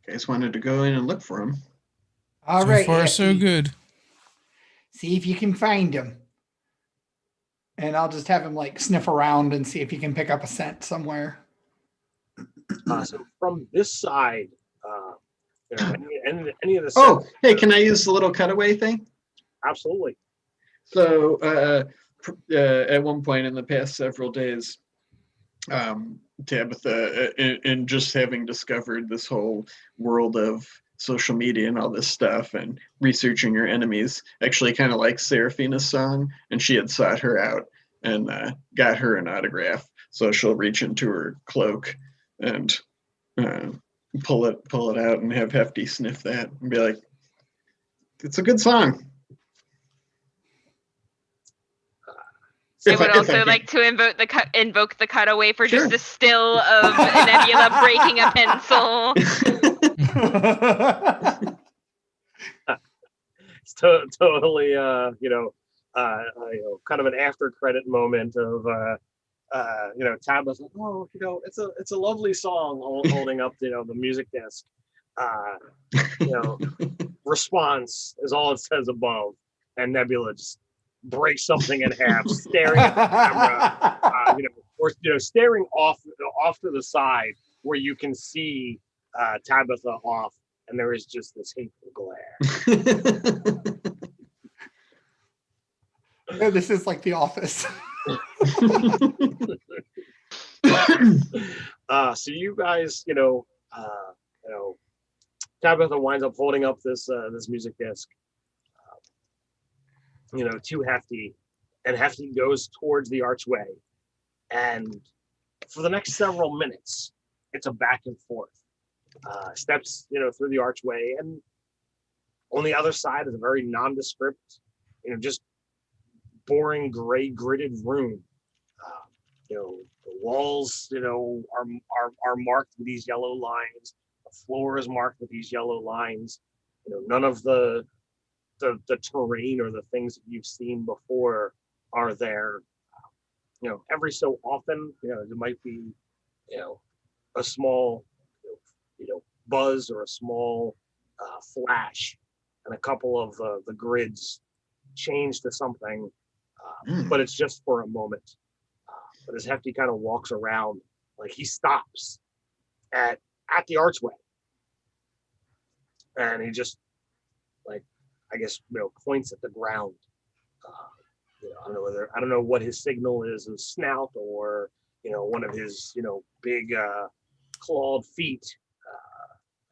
guys wanted to go in and look for him. All So right. far, so Hefty. good. See if you can find him. And I'll just have him sniff around and see if he can pick up a scent somewhere. So from this side, any of the Oh, hey, can I use the little cutaway thing? Absolutely. So at one point in the past several days, Tabitha, in just having discovered this whole world of social media and all this stuff and researching your enemies, actually kind of likes Seraphina's song, and she had sought her out and got her an autograph. So she'll reach into her cloak and pull it out and have Hefty sniff that and be like, "It's a good song." I would also like to invoke the cutaway for just a still of Nebula breaking a pencil. It's totally, kind of an after credit moment of, Tabitha's like, oh, it's a lovely song, holding up, the music desk. Response is all it says above, and Nebula just breaks something in half, staring at the camera, or staring off to the side where you can see Tabitha off, and there is just this hateful glare. Yeah, this is like The Office. So you guys, Tabitha winds up holding up this music disc, to Hefty, and Hefty goes towards the archway, and for the next several minutes, it's a back and forth. Steps, through the archway, and on the other side is a very nondescript, just boring gray gridded room. The walls, are marked with these yellow lines. The floor is marked with these yellow lines. None of the terrain or the things that you've seen before are there. Every so often, there might be, a small, buzz or a small flash, and a couple of the grids change to something, but it's just for a moment. But as Hefty kind of walks around, he stops at the archway, and he just I guess points at the ground. I don't know what his signal is, his snout or one of his big clawed feet.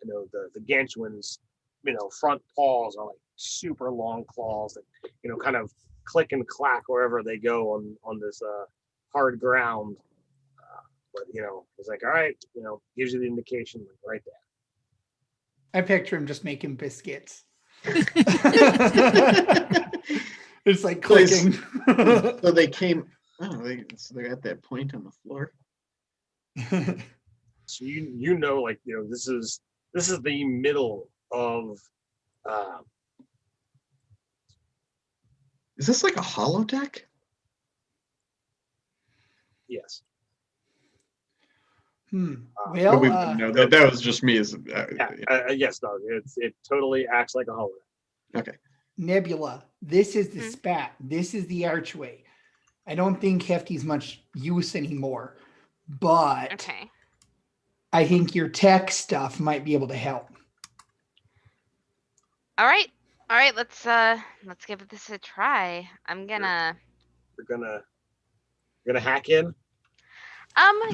The Gantuan's front paws are super long claws that kind of click and clack wherever they go on this hard ground. But it's like, all right, gives you the indication right there. I picture him just making biscuits. It's clicking. So they came. Oh, they got that point on the floor. So this is the middle of. Is this like a holodeck? Yes. Well, we know that was just me. Yes, dog. It totally acts like a holodeck. Okay. Nebula, this is the spat. This is the archway. I don't think Hefty's much use anymore. but Okay. I think your tech stuff might be able to help. All right. Let's give this a try. I'm gonna. You're gonna hack in.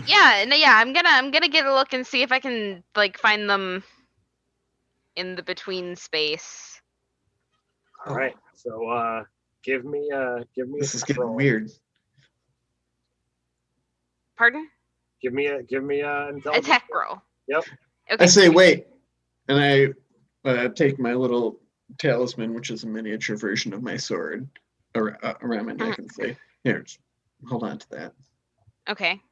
Yeah. No, yeah. I'm gonna get a look and see if I can like find them in the between space. All right. So give me This a is tech getting roll. weird. Pardon? Give me a A intelligence. tech roll. Yep. Okay. I say wait, and I take my little talisman, which is a miniature version of my sword, around my neck and say, "Here, hold on to that." Okay.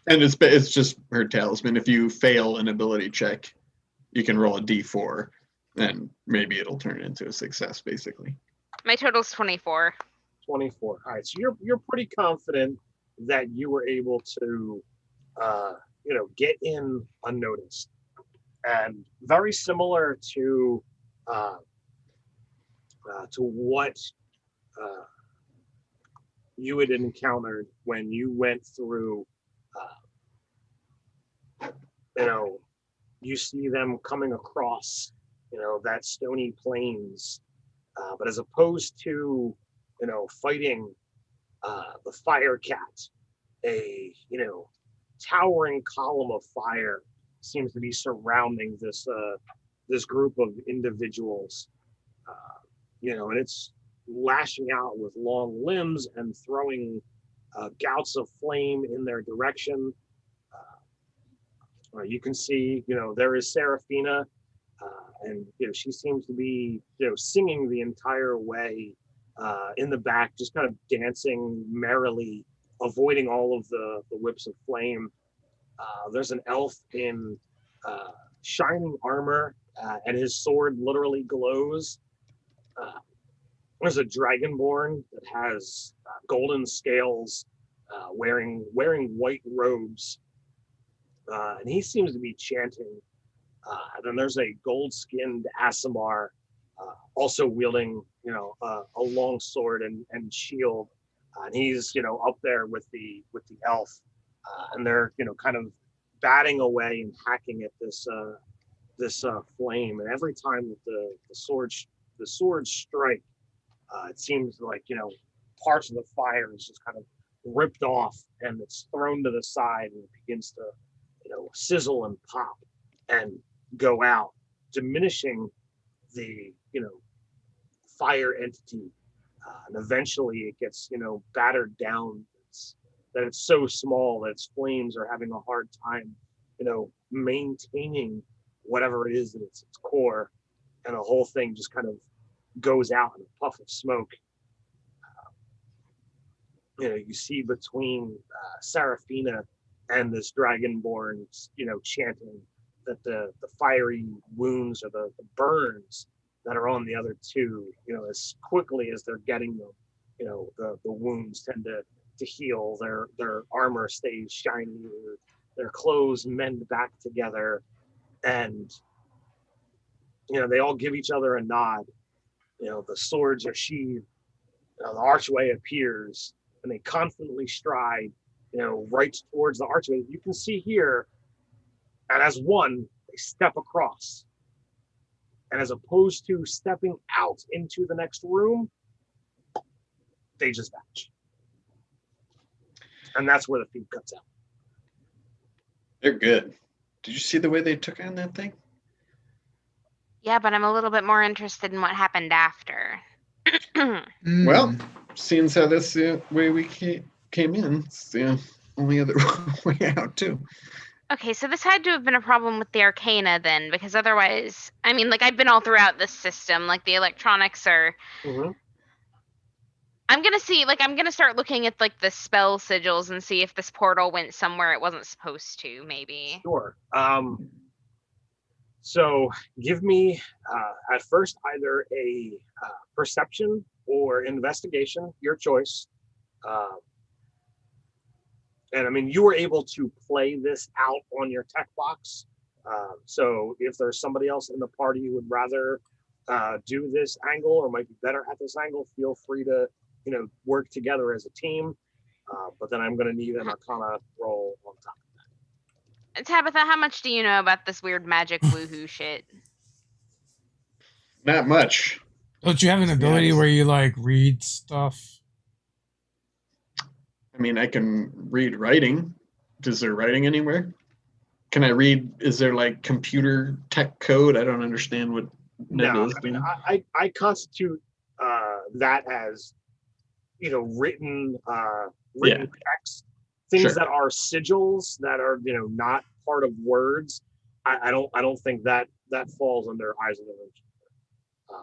And it's just her talisman. If you fail an ability check, you can roll a d4, and maybe it'll turn into a success, basically. My total's 24. 24. All right. So you're pretty confident that you were able to, get in unnoticed, and very similar to what you had encountered when you went through. You see them coming across, that stony plains, but as opposed to, fighting the fire cat, a towering column of fire seems to be surrounding this group of individuals, and it's lashing out with long limbs and throwing gouts of flame in their direction. You can see, there is Seraphina, and she seems to be, singing the entire way in the back, just kind of dancing merrily, avoiding all of the whips of flame. There's an elf in shining armor, and his sword literally glows. There's a dragonborn that has golden scales, wearing white robes. And he seems to be chanting. Then there's a gold-skinned Aasimar, also wielding, a long sword and shield. And he's, up there with the elf, and they're, kind of batting away and hacking at this flame. And every time that the swords strike, it seems like, parts of the fire is just kind of ripped off, and it's thrown to the side, and it begins to sizzle and pop and go out, diminishing the fire entity, and eventually it gets battered down. That it's so small that its flames are having a hard time maintaining whatever it is at its core, and the whole thing just kind of goes out in a puff of smoke. You see between Seraphina and this dragonborn, chanting that the fiery wounds or the burns that are on the other two, as quickly as they're getting them, the wounds tend to heal. Their armor stays shiny, their clothes mend back together, and they all give each other a nod. The swords are sheathed, the archway appears, and they confidently stride right towards the archway. You can see here, and as one, they step across. And as opposed to stepping out into the next room, they just vanish. And that's where the feed cuts out. They're good. Did you see the way they took on that thing? Yeah, but I'm a little bit more interested in what happened after. Well, seeing how that's the way we came in, it's the only other way out too. Okay, so this had to have been a problem with the Arcana then, because otherwise, I mean, like, I've been all throughout this system, like, the electronics are... Mm-hmm. I'm gonna start looking at, like, the spell sigils and see if this portal went somewhere it wasn't supposed to, maybe. Sure. So give me, at first, either a perception or investigation, your choice. And I mean, you were able to play this out on your tech box. So if there's somebody else in the party who would rather do this angle or might be better at this angle, feel free to, work together as a team. but then I'm going to need an Arcana roll on top. Tabitha, how much do you know about this weird magic woohoo shit? Not much. Don't you have an ability Yes. where you like read stuff? I mean, I can read writing. Is there writing anywhere? Can I read? Is there like computer tech code? I don't understand what No, is I mean, doing. I constitute that as, written text, things Sure. that are sigils that are, not part of words. I don't think that falls under Eyes of the Virgin.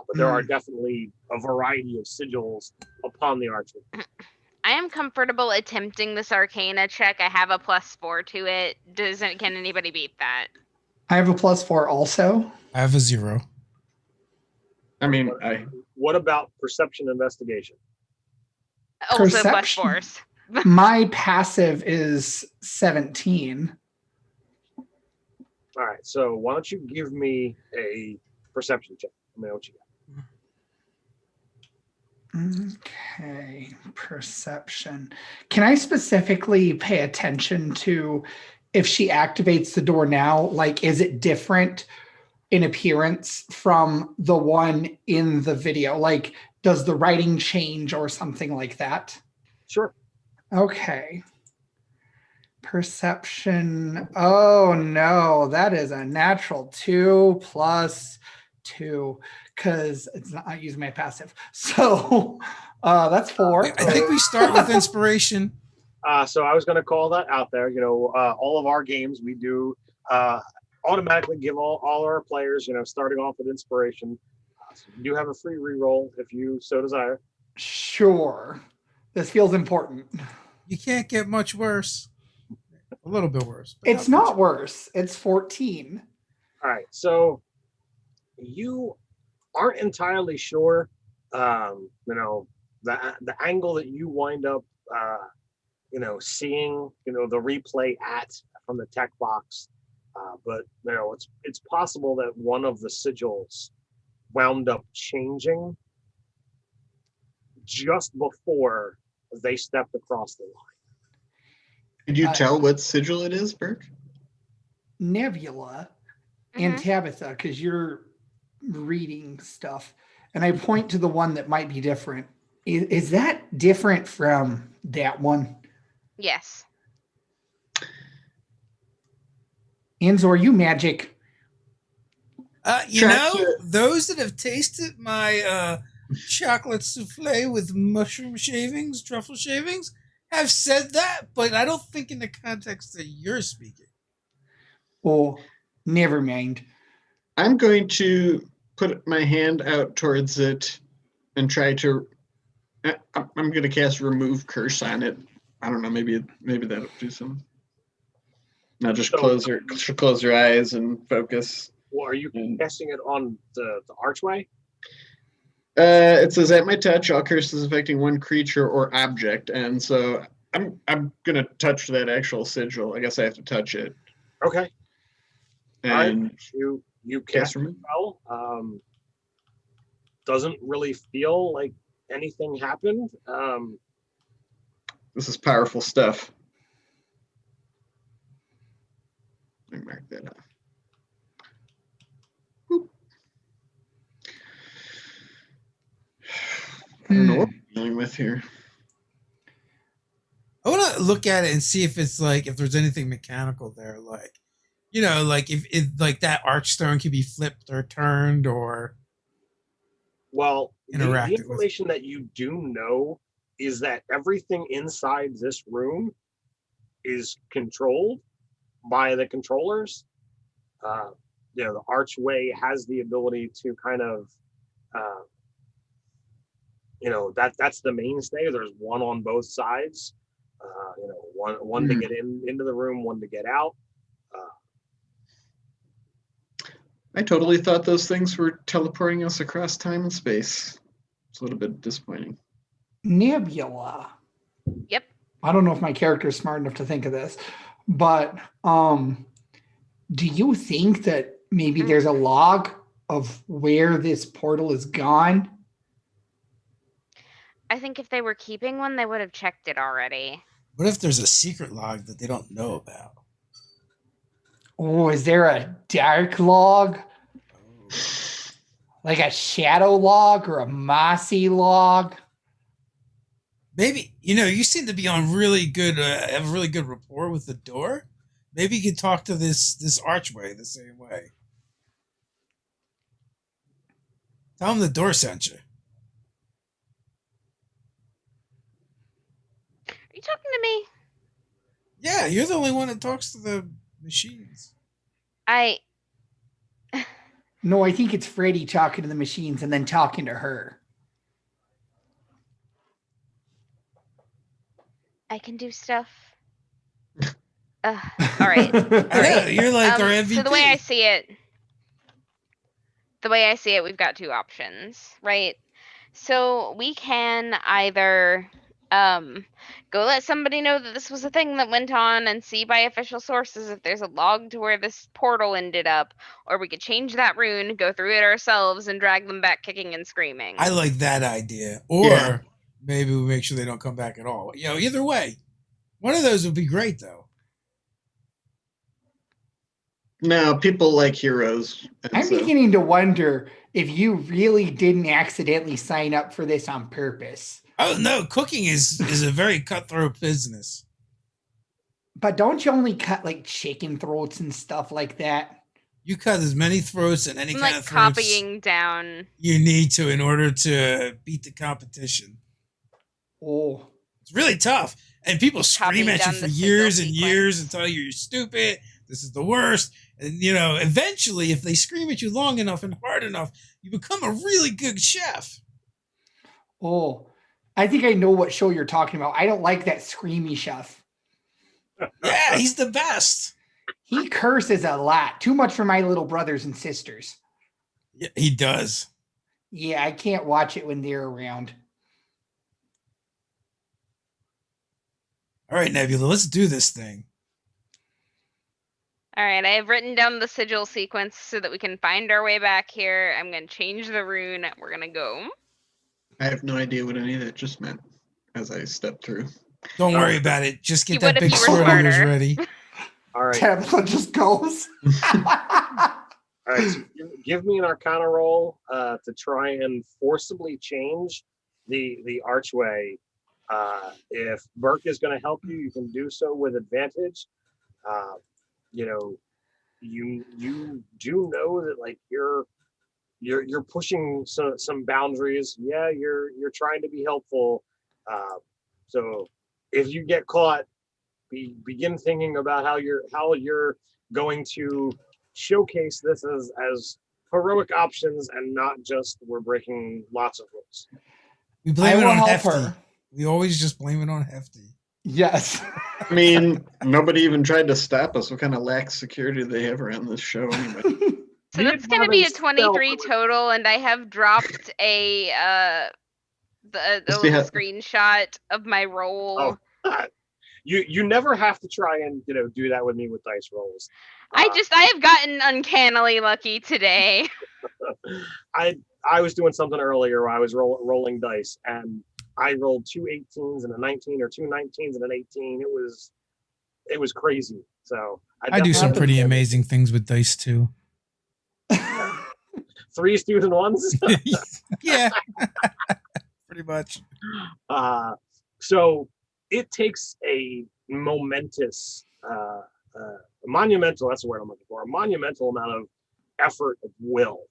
But there are definitely a variety of sigils upon the archway. I am comfortable attempting this Arcana check. I have a +4 to it. Can anybody beat that? I have a +4 also. I have a 0. I mean, What about perception investigation? Also Perception. +4s. My passive is 17. All right, so why don't you give me a perception check? Let me know what you got. Okay, perception. Can I specifically pay attention to if she activates the door now? Like, is it different in appearance from the one in the video? Like, does the writing change or something like that? Sure. Okay. Perception. Oh no, that is a natural 2 + 2 because it's not using my passive. So that's 4. I think we start with inspiration. So I was going to call that out there. All of our games we do automatically give all our players, starting off with inspiration. So you do have a free reroll if you so desire. Sure. This feels important. You can't get much worse. A little bit worse. It's not worse. It's 14. All right. So you aren't entirely sure, the angle that you wind up, seeing, the replay from the tech box. But it's possible that one of the sigils wound up changing just before they stepped across the line. Could you tell what sigil it is, Burke? Nebula and Tabitha, because you're reading stuff, and I point to the one that might be different. Is that different from that one? Yes. Enzo, are you magic? Those that have tasted my chocolate souffle with mushroom shavings, truffle shavings, have said that, but I don't think in the context that you're speaking. Oh, never mind. I'm going to put my hand out towards it and try to. I'm going to cast remove curse on it. I don't know. Maybe that'll do something. Now just close your eyes and focus. Well, are you casting it on the archway? It says at my touch, all curses affecting one creature or object, and so I'm gonna touch that actual sigil. I guess I have to touch it. Okay. And right. You cast it well. Doesn't really feel like anything happened. This is powerful stuff. Let me mark that off. Boop. I don't know what we're dealing with here. I want to look at it and see if it's like, if there's anything mechanical there, like, like if like that archstone can be flipped or turned or the information that you do know is that everything inside this room is controlled by the controllers. The archway has the ability to kind of, that's the mainstay. There's one on both sides. One to get into the room, one to get out. I totally thought those things were teleporting us across time and space. It's a little bit disappointing. Nebula. Yep. I don't know if my character is smart enough to think of this, but do you think that maybe there's a log of where this portal is gone? I think if they were keeping one, they would have checked it already. What if there's a secret log that they don't know about? Oh, is there a dark log? Oh. Like a shadow log or a mossy log? Maybe, you seem to be on really good, have a really good rapport with the door. Maybe you can talk to this archway the same way. Tell him the door sent you. Are you talking to me? Yeah, you're the only one that talks to the machines. No, I think it's Freddy talking to the machines and then talking to her. I can do stuff. All right. Yeah, you're like our MVP. So the way I see it, we've got two options, right? So we can either go let somebody know that this was a thing that went on and see by official sources if there's a log to where this portal ended up, or we could change that rune, go through it ourselves, and drag them back kicking and screaming. I like that idea. Or maybe we make sure they don't come back at all. Either way. One of those would be great, though. No, people like heroes. I'm beginning to wonder if you really didn't accidentally sign up for this on purpose. Oh, no. Cooking is a very cutthroat business. But don't you only cut like chicken throats and stuff like that? You cut as many throats and any I'm kind like of throats copying down you need to in order to beat the competition. Oh. It's really tough. And people scream at you for years and years and tell you you're stupid. This is the worst. And, eventually, if they scream at you long enough and hard enough, you become a really good chef. Oh, I think I know what show you're talking about. I don't like that screamy chef. Yeah, he's the best. He curses a lot. Too much for my little brothers and sisters. Yeah, he does. Yeah, I can't watch it when they're around. All right, Nebula, let's do this thing. All right, I have written down the sigil sequence so that we can find our way back here. I'm going to change the rune. We're going to go. I have no idea what any of that just meant as I step through. Don't worry about it. Just get You that would if big you were sword of yours smarter. ready. All right. Tabitha just goes. All right. So give me an Arcana roll to try and forcibly change the archway. If Burke is going to help you, you can do so with advantage. You do know that like you're pushing some boundaries. Yeah, you're trying to be helpful. So if you get caught, begin thinking about how you're going to showcase this as heroic options and not just we're breaking lots of rules. We blame it on Hefty. Her. We always just blame it on Hefty. Yes. I mean, nobody even tried to stop us. What kind of lax security do they have around this show anyway? So that's going to be a 23 total, and I have dropped the little screenshot of my roll. Oh, you never have to try and do that with me with dice rolls. I have gotten uncannily lucky today. I was doing something earlier where I was rolling dice, and I rolled 2 18s and a 19, or 2 19s and an 18. It was crazy. So I do some pretty amazing things with dice too. 3 student ones. Yeah, pretty much. So it takes a monumental, that's the word I'm looking for, a monumental amount of effort of will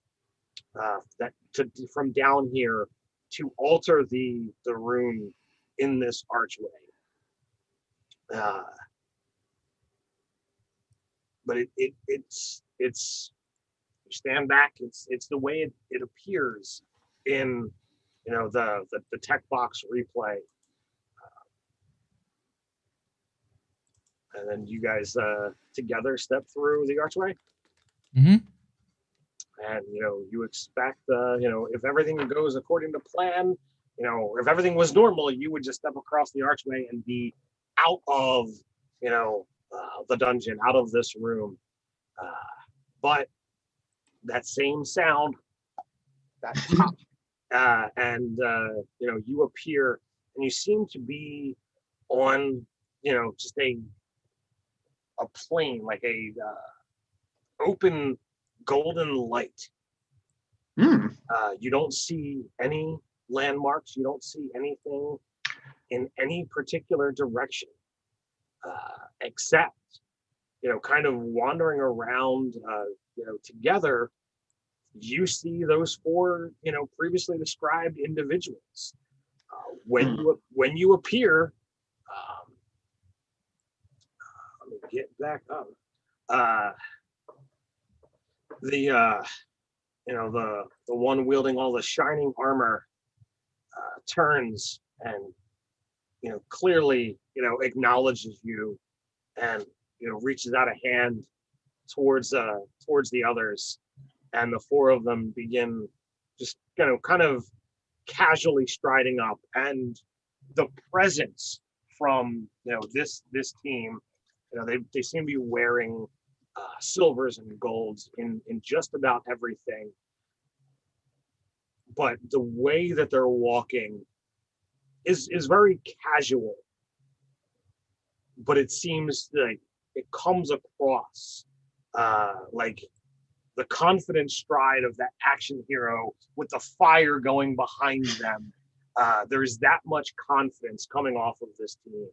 from down here to alter the rune in this archway. But it's you stand back, it's the way it appears in the tech box replay. And then you guys together step through the archway. Mm-hmm. And you expect if everything goes according to plan, if everything was normal, you would just step across the archway and be out of the dungeon, out of this room. But that same sound, that pop, and you appear, and you seem to be on just a plain, like a open golden light. You don't see any landmarks. You don't see anything in any particular direction, except, kind of wandering around, together, you see those four, previously described individuals. When you appear, let me get back up. The one wielding all the shining armor turns and clearly acknowledges you and reaches out a hand towards the others, and the four of them begin just kind of casually striding up, and the presence from this team, they seem to be wearing silvers and golds in just about everything, but the way that they're walking is very casual, but it seems like it comes across like the confident stride of that action hero with the fire going behind them. There's that much confidence coming off of this team,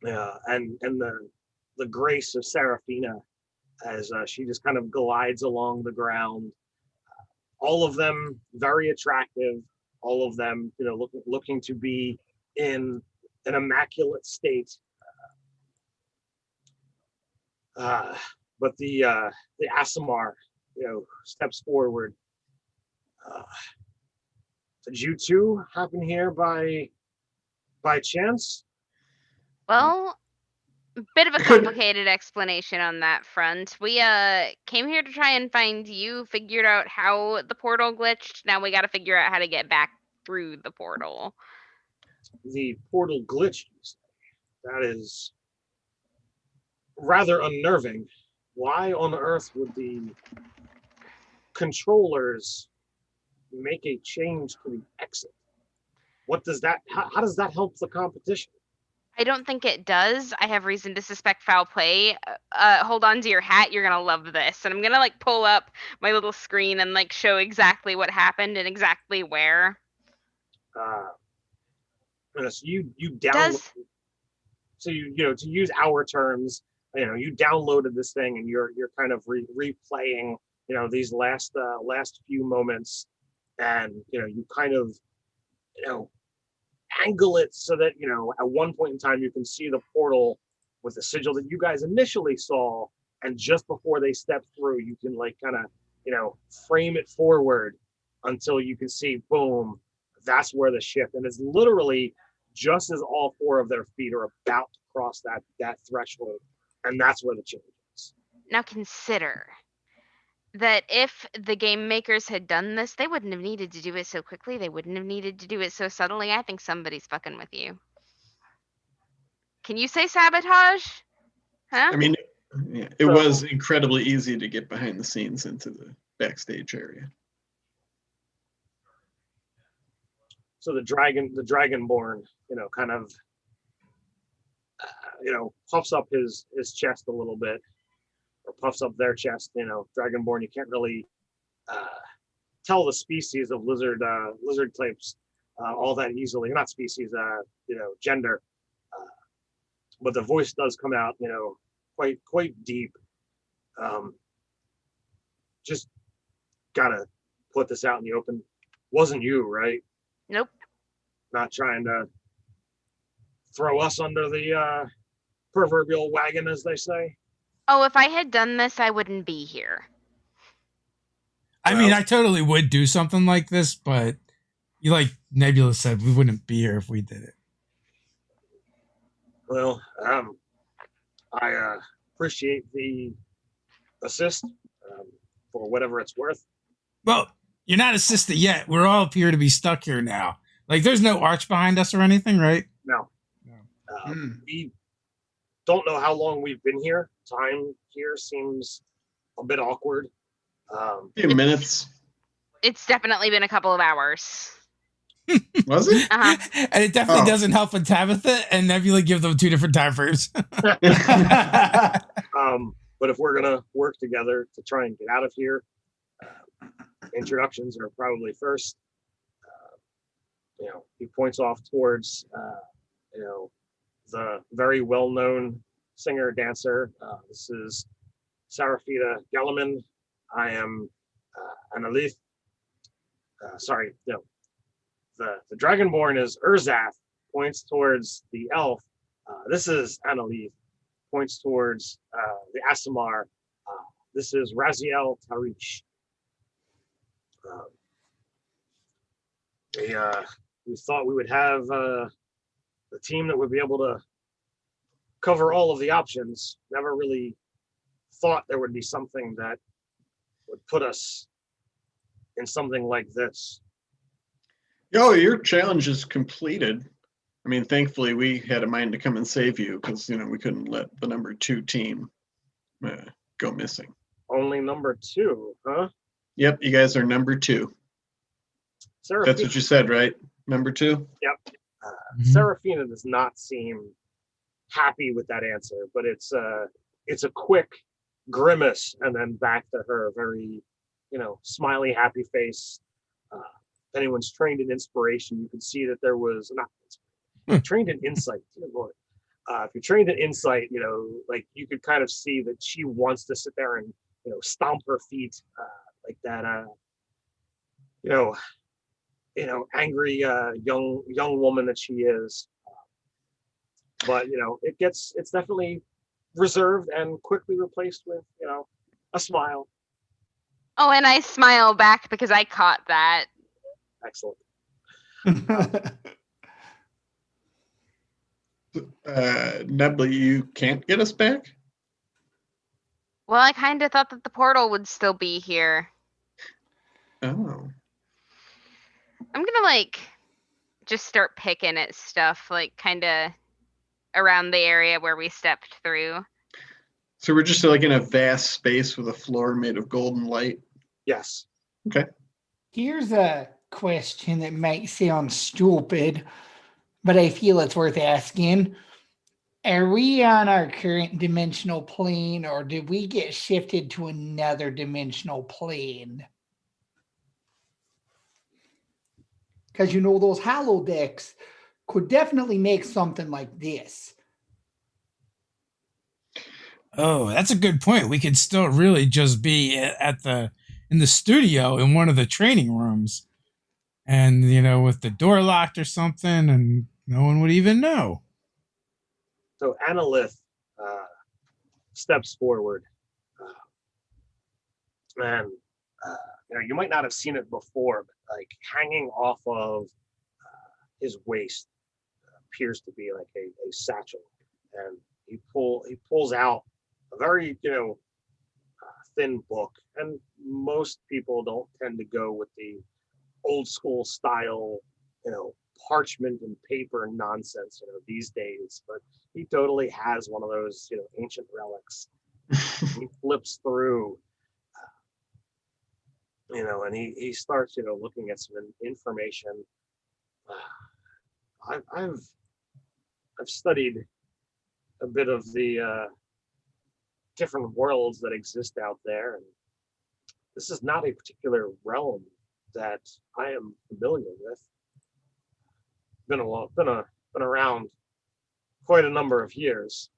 and the grace of Seraphina as she just kind of glides along the ground. All of them very attractive. All of them, looking to be in an immaculate state. But the Aasimar, steps forward. Did you two happen here by chance? Well, bit of a complicated explanation on that front. We came here to try and find you, figured out how the portal glitched. Now we got to figure out how to get back through the portal. The portal glitched, you say? That is rather unnerving. Why on earth would the controllers make a change to the exit? What does that, how does that help the competition? I don't think it does. I have reason to suspect foul play. Hold on to your hat. You're gonna love this. And I'm gonna pull up my little screen and show exactly what happened and exactly where. So you download. So to use our terms, you downloaded this thing and you're kind of replaying these last few moments, and you kind of angle it so that at one point in time you can see the portal with the sigil that you guys initially saw, and just before they step through you can kind of frame it forward until you can see, boom, that's where the ship, and it's literally just as all four of their feet are about to cross that threshold, and that's where the change is. Now consider that if the game makers had done this, they wouldn't have needed to do it so quickly. They wouldn't have needed to do it so subtly. I think somebody's fucking with you. Can you say sabotage? Huh? I mean, it was incredibly easy to get behind the scenes into the backstage area. So the Dragonborn, kind of, puffs up his chest a little bit, or puffs up their chest. Dragonborn, you can't really tell the species of lizard types all that easily. Not species, gender. But the voice does come out, quite deep. Just gotta put this out in the open. Wasn't you, right? Nope. Not trying to throw us under the proverbial wagon, as they say. Oh, if I had done this, I wouldn't be here. I mean, I totally would do something like this, but like Nebula said, we wouldn't be here if we did it. Well, I appreciate the assist for whatever it's worth. Well, you're not assisted yet. We're all appear to be stuck here now. There's no arch behind us or anything, right? No. We don't know how long we've been here. Time here seems a bit awkward. A few minutes. It's definitely been a couple of hours. Was it? And it definitely doesn't help with Tabitha and Nebula give them 2 different time frames. But if we're gonna work together to try and get out of here, introductions are probably first. He points off towards the very well-known singer dancer. This is Sarafita Gellerman. I am Analith. The Dragonborn is Urzath, points towards the elf. This is Analith, points towards the Asimar. This is Raziel Tarish. We thought we would have the team that would be able to cover all of the options. Never really thought there would be something that would put us in something like this. Oh, your challenge is completed. I mean, thankfully we had a mind to come and save you because, we couldn't let the number 2 team go missing. Only number 2, huh? Yep, you guys are number 2. That's what you said, right? Number 2? Yep. Serafina does not seem happy with that answer, but it's a quick grimace and then back to her very, smiley, happy face. If anyone's trained in inspiration, you can see that there was not trained in insight. Dear Lord. If you're trained in insight, you could kind of see that she wants to sit there and stomp her feet like that. Angry young woman that she is. But it's definitely reserved and quickly replaced with a smile. Oh, and I smile back because I caught that. Excellent. Nebula, you can't get us back? Well, I kind of thought that the portal would still be here. Oh. I'm gonna just start picking at stuff kind of around the area where we stepped through. So we're just in a vast space with a floor made of golden light? Yes. Okay. Here's a question that might sound stupid, but I feel it's worth asking. Are we on our current dimensional plane, or did we get shifted to another dimensional plane? Because those holodecks could definitely make something like this. Oh, that's a good point. We could still really just be in the studio in one of the training rooms, and with the door locked or something, and no one would even know. So Analith steps forward, and you might not have seen it before, but hanging off of his waist appears to be a satchel, and he pulls out a very thin book. And most people don't tend to go with the old school style parchment and paper nonsense these days, but he totally has one of those ancient relics. He flips through and he starts looking at some information. I've studied a bit of the different worlds that exist out there, and this is not a particular realm that I am familiar with. Been around quite a number of years.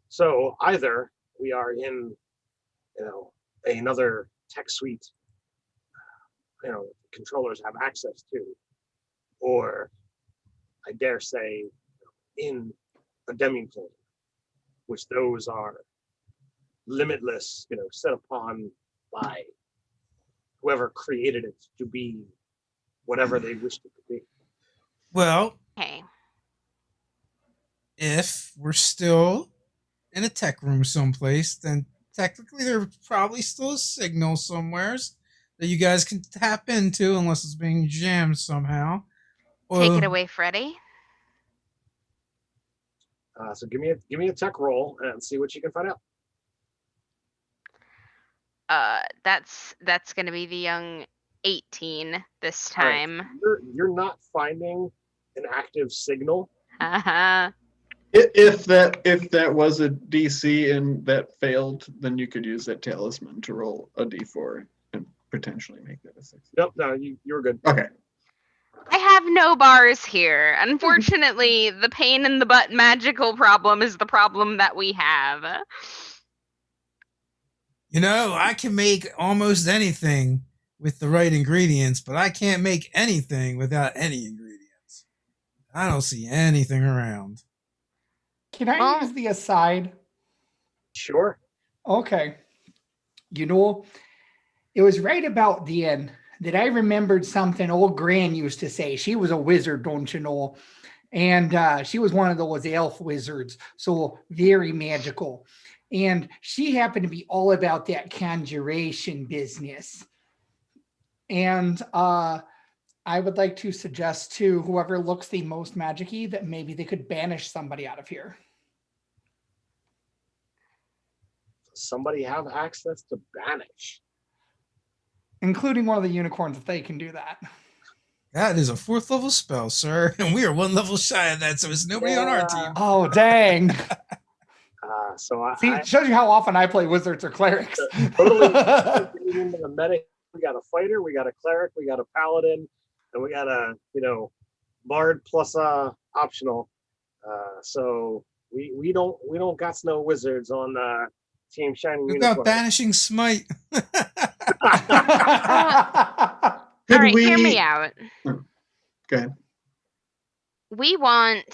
So either we are in another tech suite controllers have access to, or I dare say in a demi-plane, which those are limitless, set upon by whoever created it to be whatever they wished it to be. Well, Okay. If we're still in a tech room someplace, then technically there's probably still a signal somewheres that you guys can tap into, unless it's being jammed somehow. Take it away, Freddy. So give me a tech roll and see what you can find out. That's gonna be the young 18 this All right, time. you're not finding an active signal. Uh-huh. If that was a DC and that failed, then you could use that talisman to roll a D4 and potentially make that a 6. Nope, no, you're good. Okay. I have no bars here. Unfortunately, the pain in the butt magical problem is the problem that we have. You know, I can make almost anything with the right ingredients, but I can't make anything without any ingredients. I don't see anything around. Can I use the aside? Sure. Okay. You know, it was right about then that I remembered something old Gran used to say. She was a wizard, don't you know? And she was one of those elf wizards, so very magical. And she happened to be all about that conjuration business. And I would like to suggest to whoever looks the most magic-y that maybe they could banish somebody out of here. Somebody have access to banish. Including one of the unicorns if they can do that. That is a 4th level spell, sir, and we are 1 level shy of that, so it's nobody on our team. Oh, dang. It shows you how often I play wizards or clerics. Totally getting into the meta. We got a fighter, we got a cleric, we got a paladin, and we got a bard plus optional. So we don't got no wizards on Team Shining We've got Unicorn. banishing smite. All right, hear me out. Go ahead. We want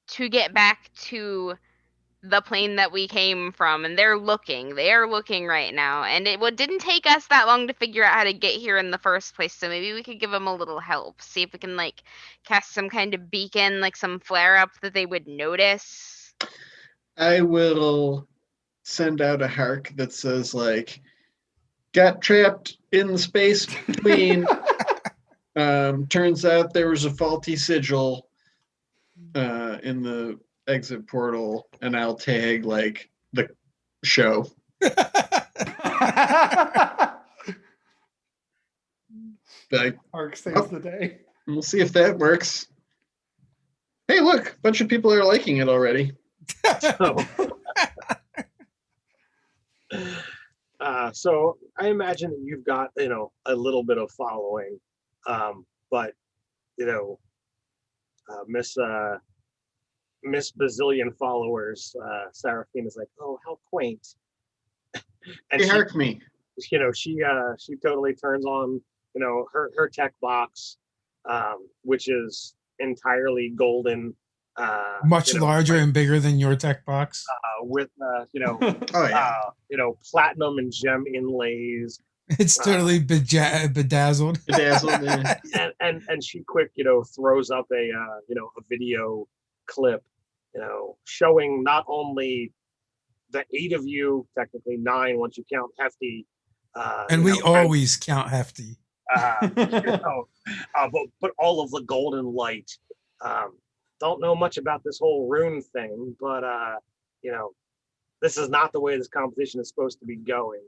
to get back to the plane that we came from, and they are looking right now, and it didn't take us that long to figure out how to get here in the first place, so maybe we could give them a little help, see if we can cast some kind of beacon, some flare up that they would notice. I will send out a hark that says got trapped in the space between. Turns out there was a faulty sigil in the exit portal, and I'll tag the show. Arc saves the day. We'll see if that works. Hey, look, a bunch of people are liking it already. So I imagine that you've got a little bit of following, but Miss Bazillion followers, Seraphine is like, oh, how quaint. And hey, hark me. She totally turns on her tech box, which is entirely golden, much larger and bigger than your tech box, with oh, platinum and gem inlays. It's totally bedazzled. Yeah. and she quick throws up a video clip showing not only the 8 of you, technically 9 once you count Hefty, and we always count Hefty, but all of the golden light. Don't know much about this whole rune thing, but this is not the way this competition is supposed to be going.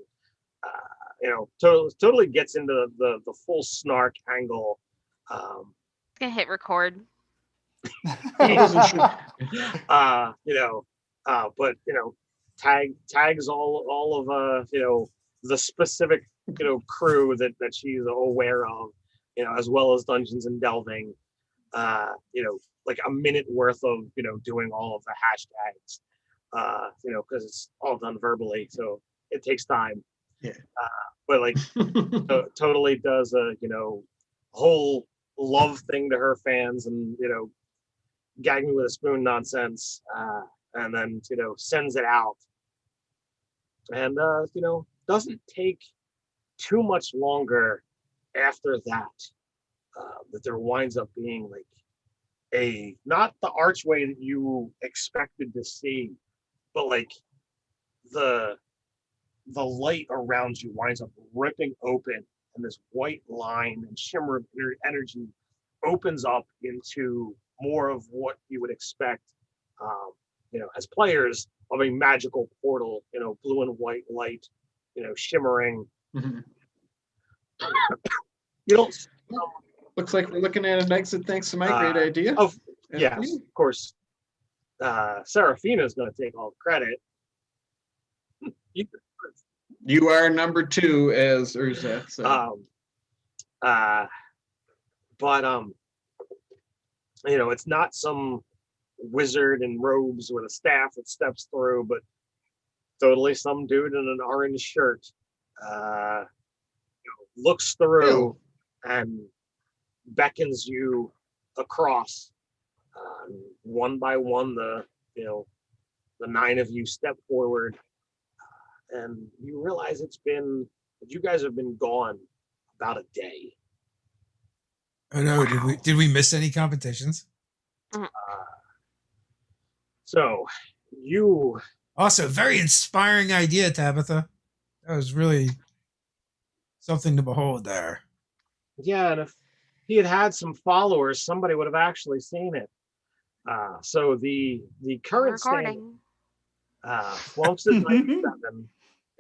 Totally gets into the full snark angle. Gonna hit record. But tags all of the specific crew that she's aware of, as well as Dungeons and Delving. A minute worth of doing all of the hashtags, because it's all done verbally, so it takes time. Yeah. But totally does a whole love thing to her fans, and gag me with a spoon nonsense, and then sends it out, and doesn't take too much longer after that that there winds up being not the archway that you expected to see, but the light around you winds up ripping open, and this white line and shimmer of energy opens up into more of what you would expect, as players, of a magical portal, blue and white light, shimmering. Mm-hmm. You don't. Looks like we're looking at an exit. Thanks to my great idea. Yes, of course. Serafina's going to take all the credit. You are number 2, as Urzeth said. But it's not some wizard in robes with a staff that steps through, but totally some dude in an orange shirt looks through and beckons you across. One by one, the 9 of you step forward, and you realize you guys have been gone about a day. Oh no! Did we miss any competitions? So you also very inspiring idea, Tabitha. That was really something to behold there. Yeah, and if he had some followers, somebody would have actually seen it. So the current standing, Flumps at 97.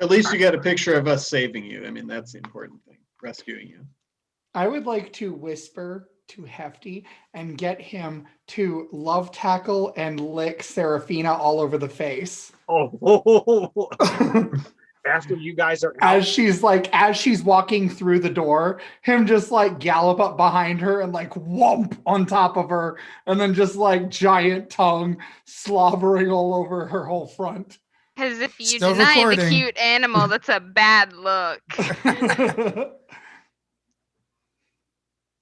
At least you got a picture of us saving you. I mean, that's the important thing, rescuing you. I would like to whisper to Hefty and get him to love tackle and lick Serafina all over the face. Oh, after you guys are out. As she's walking through the door, him just like gallop up behind her and like whomp on top of her, and then just like giant tongue slobbering all over her whole front. Because if you Still deny recording. the cute animal, that's a bad look.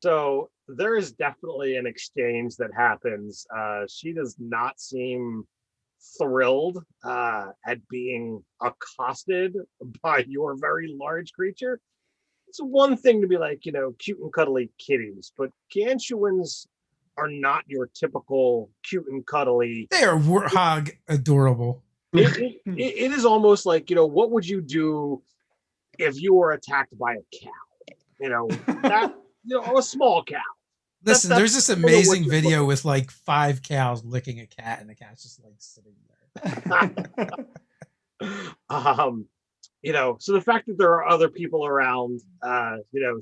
So there is definitely an exchange that happens. She does not seem thrilled at being accosted by your very large creature. It's one thing to be like, cute and cuddly kitties, but Gantuans are not your typical cute and cuddly. They are warthog adorable. It is almost like, what would you do if you were attacked by a cow? A small cow. Listen, there's this amazing video with like 5 cows licking a cat, and the cat's just like sitting there. So the fact that there are other people around,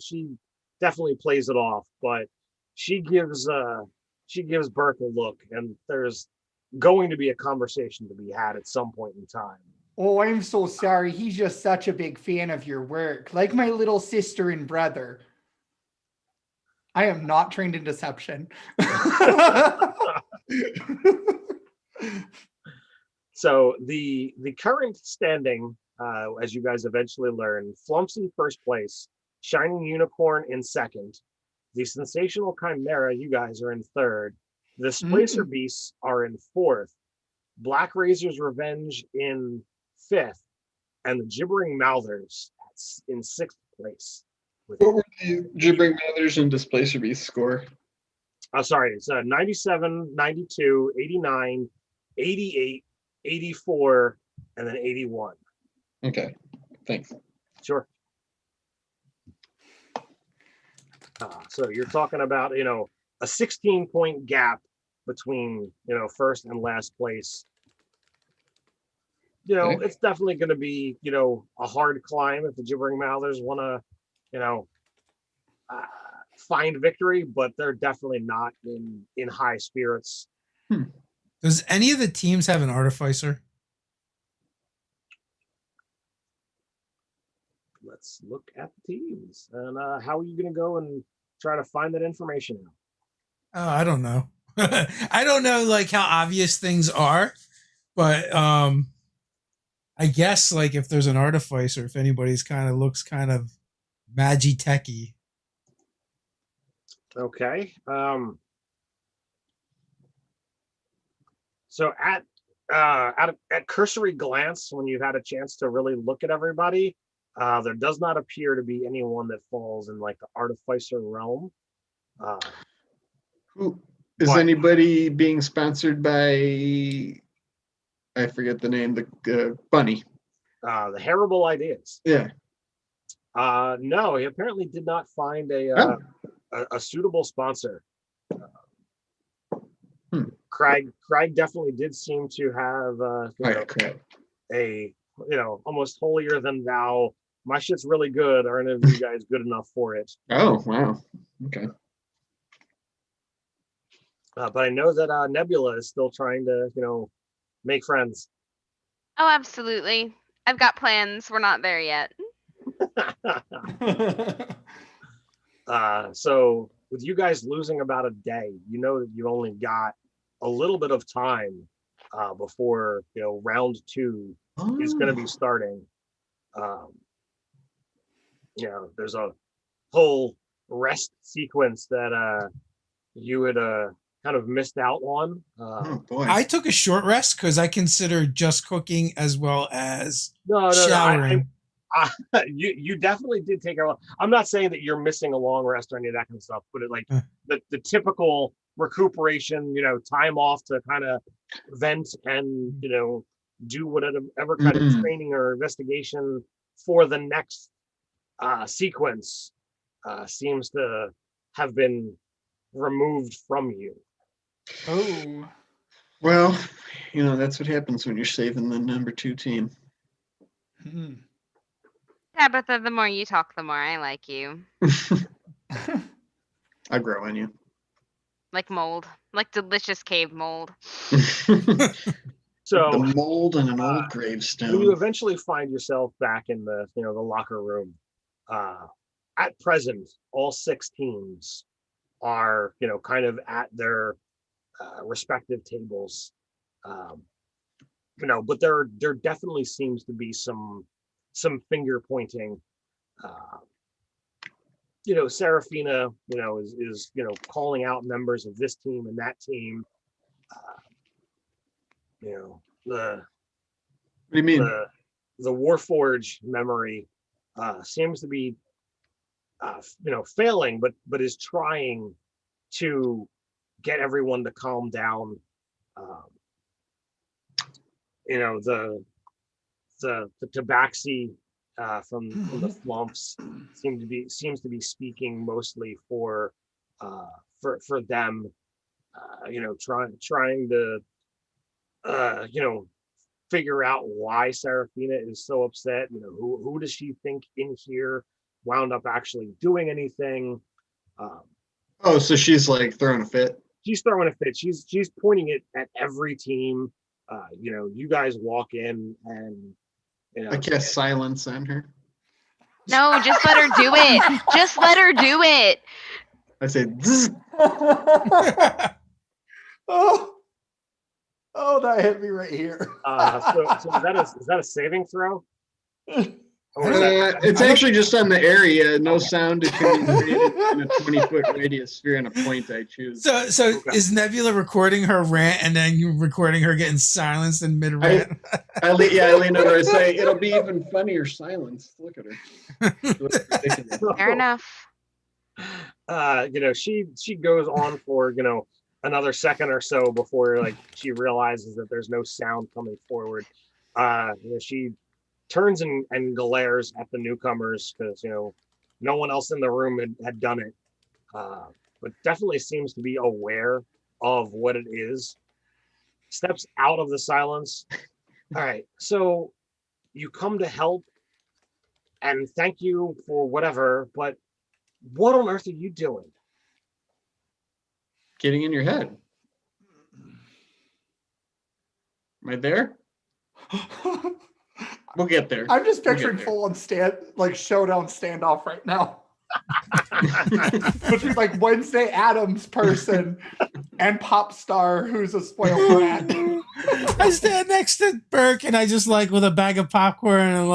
she definitely plays it off, but she gives Burke a look, and there's going to be a conversation to be had at some point in time. Oh, I'm so sorry. He's just such a big fan of your work, like my little sister and brother. I am not trained in deception. So the current standing, as you guys eventually learn, Flumps in first place, Shining Unicorn in second, the Sensational Chimera, you guys are in third, the Splacer Beasts are in fourth, Black Razor's Revenge in fifth, and the Gibbering Mouthers in sixth place. What were the Gibbering Mouthers and Displacer Beast score? Sorry, it's 97, 92, 89, 88, 84, and then 81. Okay, thanks. Sure. So you're talking about, a 16-point gap between, first and last place. Okay. It's definitely going to be, a hard climb if the Gibbering Mouthers want to, find victory, but they're definitely not in high spirits. Does any of the teams have an artificer? Let's look at the teams. And how are you going to go and try to find that information out? Oh, I don't know. I don't know like how obvious things are, but I guess like if there's an artificer, if anybody's looks kind of magi-techy. Okay. So at cursory glance, when you've had a chance to really look at everybody, there does not appear to be anyone that falls in like the artificer realm. Who is anybody being sponsored by? I forget the name. The bunny. The Terrible Ideas. Yeah. No, he apparently did not find a suitable sponsor. Craig definitely did seem to have a almost holier than thou my shit's really good. Are any of you guys good enough for it? Oh, wow. Okay. But I know that Nebula is still trying to, make friends. Oh, absolutely. I've got plans. We're not there yet. So with you guys losing about a day, you know that you only got a little bit of time before round 2 is going to be starting. There's a whole rest sequence that you had kind of missed out on. Oh boy. I took a short rest because I consider just cooking as well as No, showering. You definitely did take a. I'm not saying that you're missing a long rest or any of that kind of stuff, but the typical recuperation, time off to kind of vent and do whatever kind of training or investigation for the next sequence seems to have been removed from you. Oh. Well, that's what happens when you're saving the number 2 team. Tabitha, the more you talk, the more I like you. I grow on you. Like mold. Like delicious cave mold. So the mold and an old when you gravestone. eventually find yourself back in the the locker room, at present, all 6 teams are kind of at their respective tables. But there definitely seems to be some finger pointing. Serafina, is calling out members of this team and that team. What do you mean? The Warforge memory seems to be failing, but is trying to get everyone to calm down. The tabaxi from the flumps seems to be speaking mostly for them. Trying to figure out why Serafina is so upset. Who does she think in here wound up actually doing anything? So she's like throwing a fit. She's throwing a fit. She's pointing it at every team. You guys walk in and I cast silence on her. No, just let her do it. Just let her do it. I say, Zzz. Oh, that hit me right here. So is that a saving throw? It's actually just on the area. No sound can be created in a 20-foot radius sphere on a point I choose. So okay. Is Nebula recording her rant and then you recording her getting silenced in mid rant? I lean over and say it'll be even funnier silenced. Look at her. Fair enough. She goes on for another second or so before she realizes that there's no sound coming forward. She turns and glares at the newcomers because no one else in the room had done it, but definitely seems to be aware of what it is. Steps out of the silence. All right, so you come to help and thank you for whatever, but what on earth are you doing? Getting in your head. Am I there? We'll get there. I'm just picturing full on showdown standoff right now. Between Wednesday Addams person and pop star who's a spoiled brat. I stand next to Burke and I just with a bag of popcorn and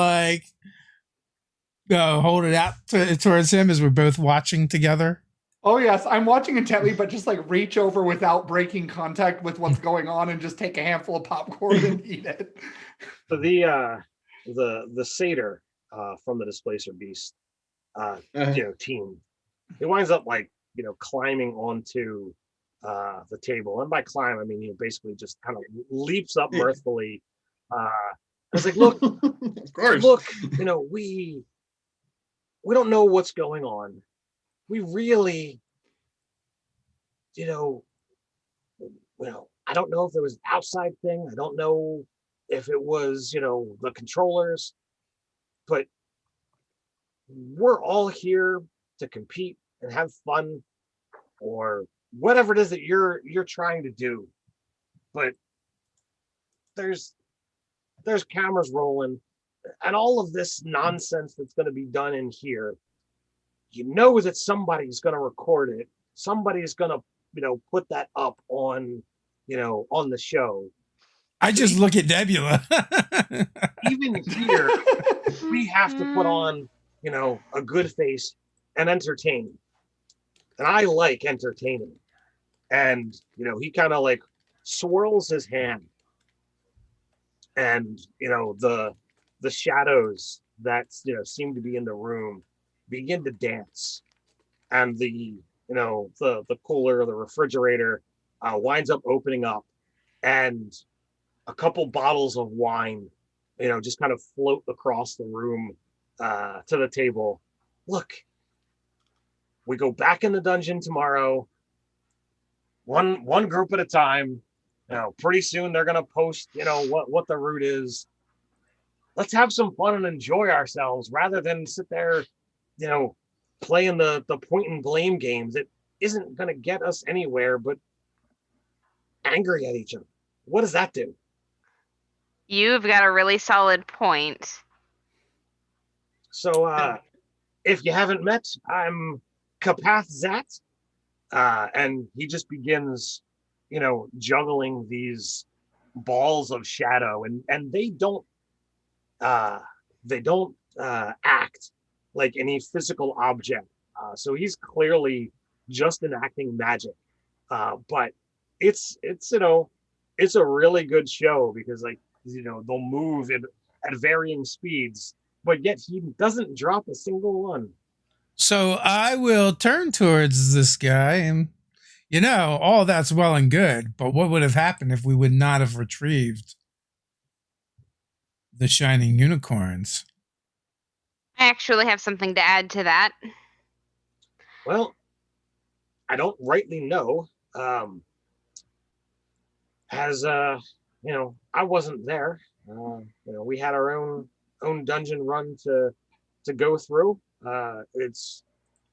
hold it out towards him as we're both watching together. Oh yes, I'm watching intently, but just reach over without breaking contact with what's going on and just take a handful of popcorn and eat it. So the satyr from the Displacer Beast team, he winds up climbing onto the table, and by climb I mean he basically just kind of leaps up mirthfully. I was like, look, of course, look, we don't know what's going on. We really, I don't know if there was an outside thing. I don't know if it was, the controllers, but we're all here to compete and have fun, or whatever it is that you're trying to do. But there's cameras rolling, and all of this nonsense that's going to be done in here. You know that somebody's going to record it. Somebody's going to, put that up on, on the show. I just look at Nebula. Even here, we have to put on, a good face and entertain. And I like entertaining. And, he kind of like swirls his hand. And, the shadows that, seem to be in the room begin to dance. And the cooler, the refrigerator winds up opening up. And a couple bottles of wine, just kind of float across the room to the table. Look, we go back in the dungeon tomorrow, one group at a time. Pretty soon they're gonna post, what the route is. Let's have some fun and enjoy ourselves rather than sit there, playing the point and blame games. It isn't gonna get us anywhere but angry at each other. What does that do? You've got a really solid point. So if you haven't met, I'm Kapath Zat. And he just begins, juggling these balls of shadow, and they don't act like any physical object. So he's clearly just enacting magic. But it's a really good show because they'll move at varying speeds, but yet he doesn't drop a single one. So I will turn towards this guy and, all that's well and good, but what would have happened if we would not have retrieved the shining unicorns? I actually have something to add to that. Well, I don't rightly know. I wasn't there. We had our own dungeon run to go through. It's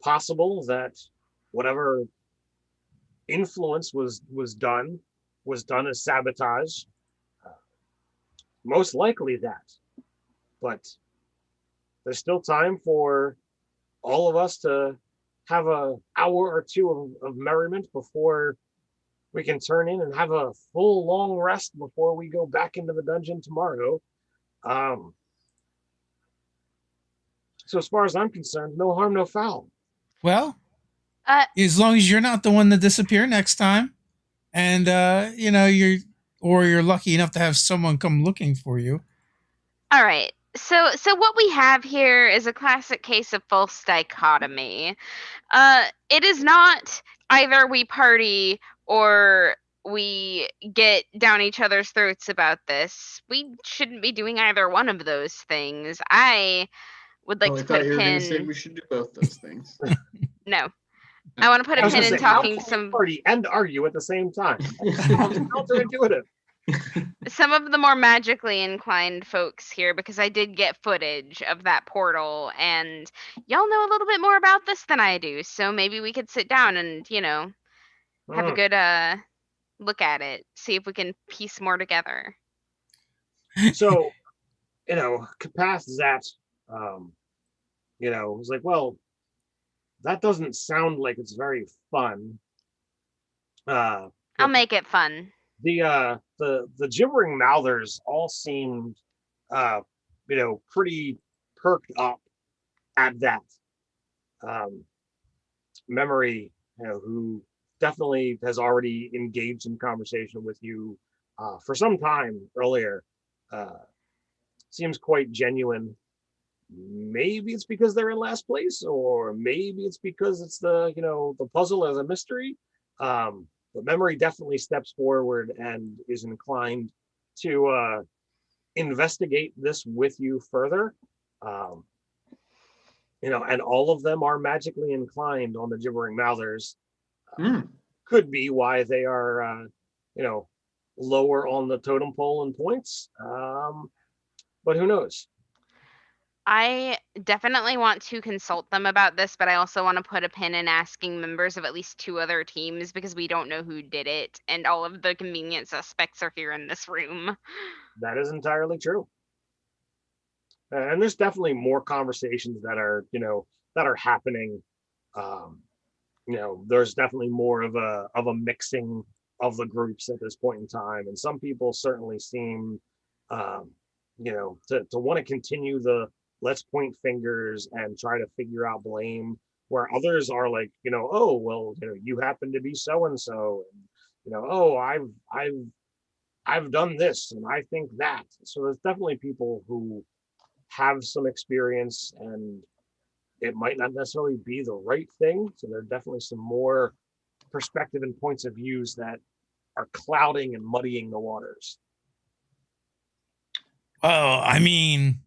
possible that whatever influence was done as sabotage. Most likely that. But there's still time for all of us to have an hour or two of merriment before we can turn in and have a full long rest before we go back into the dungeon tomorrow. So as far as I'm concerned, no harm, no foul. Well, as long as you're not the one to disappear next time, and you're lucky enough to have someone come looking for you. All right. So what we have here is a classic case of false dichotomy. It is not either we party or we get down each other's throats about this. We shouldn't be doing either one of those things. I would like to put a pin. Say we should do both those things. No. I want to put a pin in talking some party and argue at the same time. Counterintuitive. Some of the more magically inclined folks here, because I did get footage of that portal, and y'all know a little bit more about this than I do. So maybe we could sit down and have a good look at it, see if we can piece more together. So, Kapath Zat, was like, well, that doesn't sound like it's very fun. I'll make it fun. The gibbering mouthers all seemed pretty perked up at that. Memory, who definitely has already engaged in conversation with you for some time earlier, seems quite genuine. Maybe it's because they're in last place, or maybe it's because it's the puzzle as a mystery. But Memory definitely steps forward and is inclined to investigate this with you further. And all of them are magically inclined on the gibbering mouthers. Could be why they are, lower on the totem pole in points. But who knows? I definitely want to consult them about this, but I also want to put a pin in asking members of at least 2 other teams because we don't know who did it, and all of the convenient suspects are here in this room. That is entirely true. And there's definitely more conversations that are, that are happening. There's definitely more of a mixing of the groups at this point in time, and some people certainly seem, to want to continue the let's point fingers and try to figure out blame, where others are like, oh well, you happen to be so and so, and oh I've done this and I think that. So there's definitely people who have some experience, and it might not necessarily be the right thing. So there are definitely some more perspective and points of views that are clouding and muddying the waters. Well, I mean,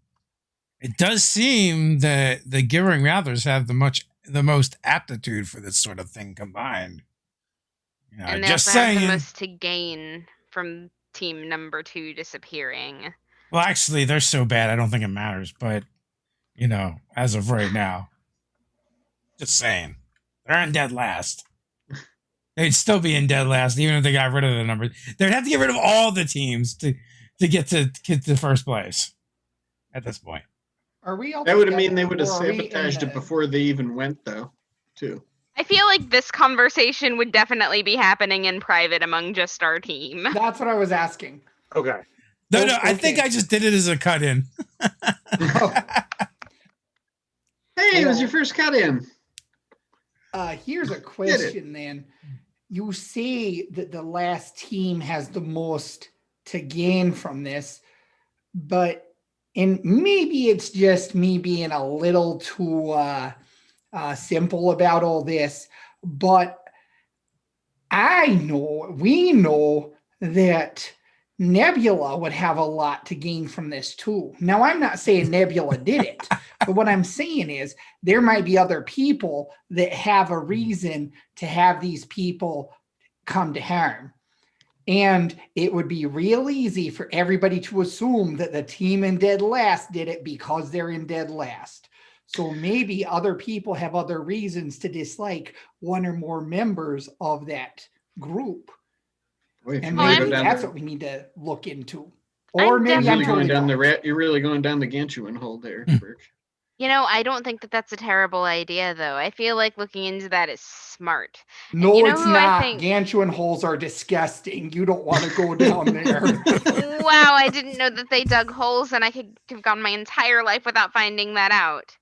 it does seem that the Giving Rathers have the most aptitude for this sort of thing combined. And they just also have saying. the most to gain from team number 2 disappearing. Well, actually, they're so bad, I don't think it matters. But, as of right now, just saying, they're in dead last. They'd still be in dead last, even if they got rid of the numbers. They'd have to get rid of all the teams to get to first place at this point. Are we all? That would mean they would have or are we sabotaged in it before they even went, though, too. I feel like this conversation would definitely be happening in private among just our team. That's what I was asking. Okay. No, Okay. I think I just did it as a cut in. Hey, it was your first cut in. Here's a question then. You say that the last team has the most to gain from this, and maybe it's just me being a little too simple about all this, but we know that Nebula would have a lot to gain from this too. Now, I'm not saying Nebula did it, but what I'm saying is there might be other people that have a reason to have these people come to harm. And it would be real easy for everybody to assume that the team in dead last did it because they're in dead last. So maybe other people have other reasons to dislike one or more members of that group. And maybe that's what we need to look into. Or maybe you're really going down the Gantuan hole there, Burke. I don't think that that's a terrible idea, though. I feel like looking into that is smart. No, it's not. Gantuan holes are disgusting. You don't want to go down there. Wow, I didn't know that they dug holes, and I could have gone my entire life without finding that out.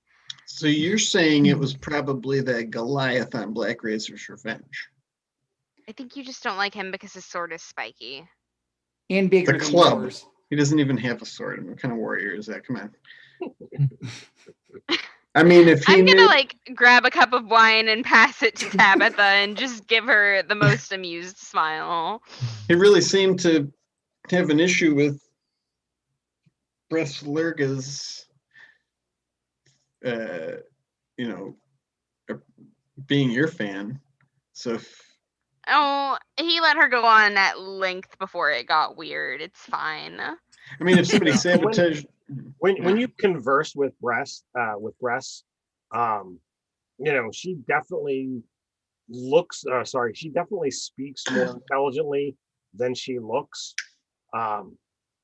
So you're saying it was probably that Goliath on Black Razor's Revenge? I think you just don't like him because his sword is spiky. And bigger than club. Yours. He doesn't even have a sword. What kind of warrior is that? Come on. I mean, if I'm gonna grab a cup of wine and pass it to Tabitha and just give her the most amused smile. He really seemed to have an issue with Breslurga's, being your fan. So. Oh, he let her go on at length before it got weird. It's fine. I mean, if somebody sabotaged. When you converse with Bress, she definitely she definitely speaks more intelligently than she looks. It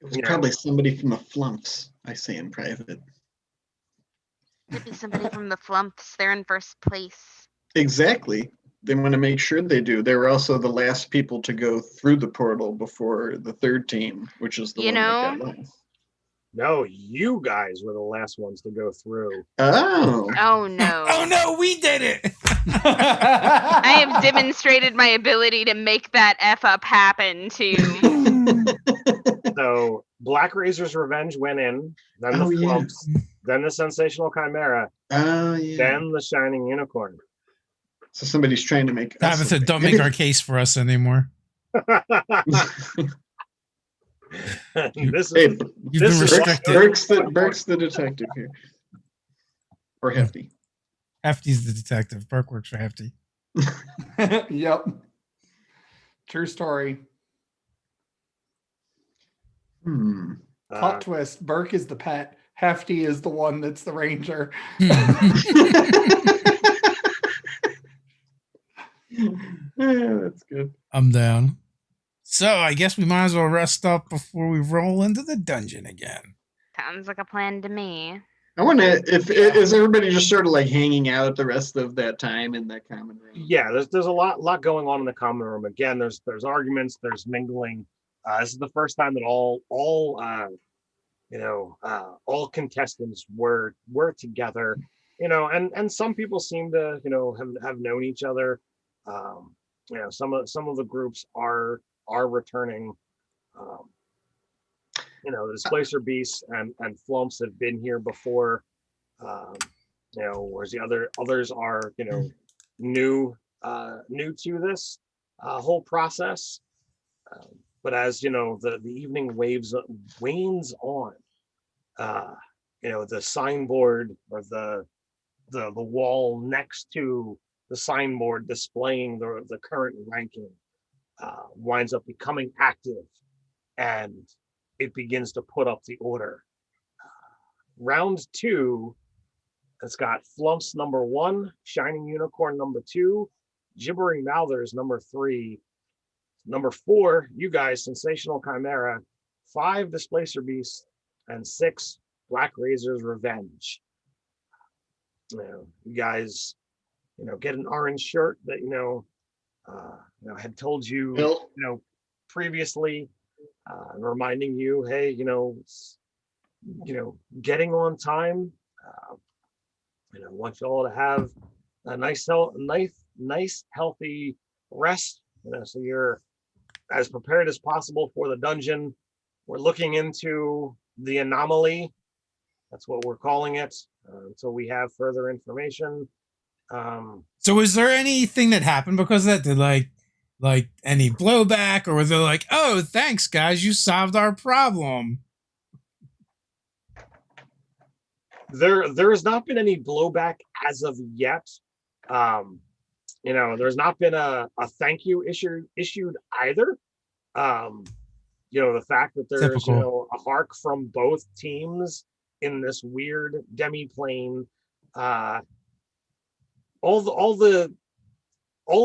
was probably somebody from the Flumps, I say in private. Could be somebody from the Flumps. They're in first place. Exactly. They want to make sure they do. They were also the last people to go through the portal before the third team, which is the one that got last. No, you guys were the last ones to go through. Oh. Oh, no. Oh, no, we did it. I have demonstrated my ability to make that F up happen, too. So, Black Razor's Revenge went in, then the Flumps, then the Sensational Chimera, then the Shining Unicorn. So somebody's trying to make Tabitha, don't make our case for us anymore. This you've been restricted. Burke's the detective here. Or Hefty. Hefty's the detective. Burke works for Hefty. Yep. True story. Plot twist. Burke is the pet. Hefty is the one that's the ranger. Yeah, that's good. I'm down. So I guess we might as well rest up before we roll into the dungeon again. Sounds like a plan to me. I wonder if is everybody just sort of like hanging out the rest of that time in that common room. Yeah, there's a lot going on in the common room. Again, there's arguments, there's mingling. This is the first time that all contestants were together. And some people seem to have known each other. Some of the groups are returning. The Displacer Beasts and Flumps have been here before. Whereas the others are new to this whole process. But as the evening wanes on, the signboard or the wall next to the signboard displaying the current ranking winds up becoming active, and it begins to put up the order. Round 2, it's got Flumps number 1, Shining Unicorn number 2, Gibbering Mouthers number 3, number 4, you guys, Sensational Chimera, 5, Displacer Beasts, and 6, Black Razor's Revenge. You guys, get an orange shirt that had told you, Bill? previously, reminding you, hey, getting on time. I want you all to have a nice healthy rest. So you're as prepared as possible for the dungeon. We're looking into the anomaly. That's what we're calling it until we have further information. So was there anything that happened because of that? Did like any blowback, or was it like, oh, thanks guys, you solved our problem? There has not been any blowback as of yet. There's not been a thank you issued either. The fact that there's Typical. a hark from both teams in this weird demi-plane. All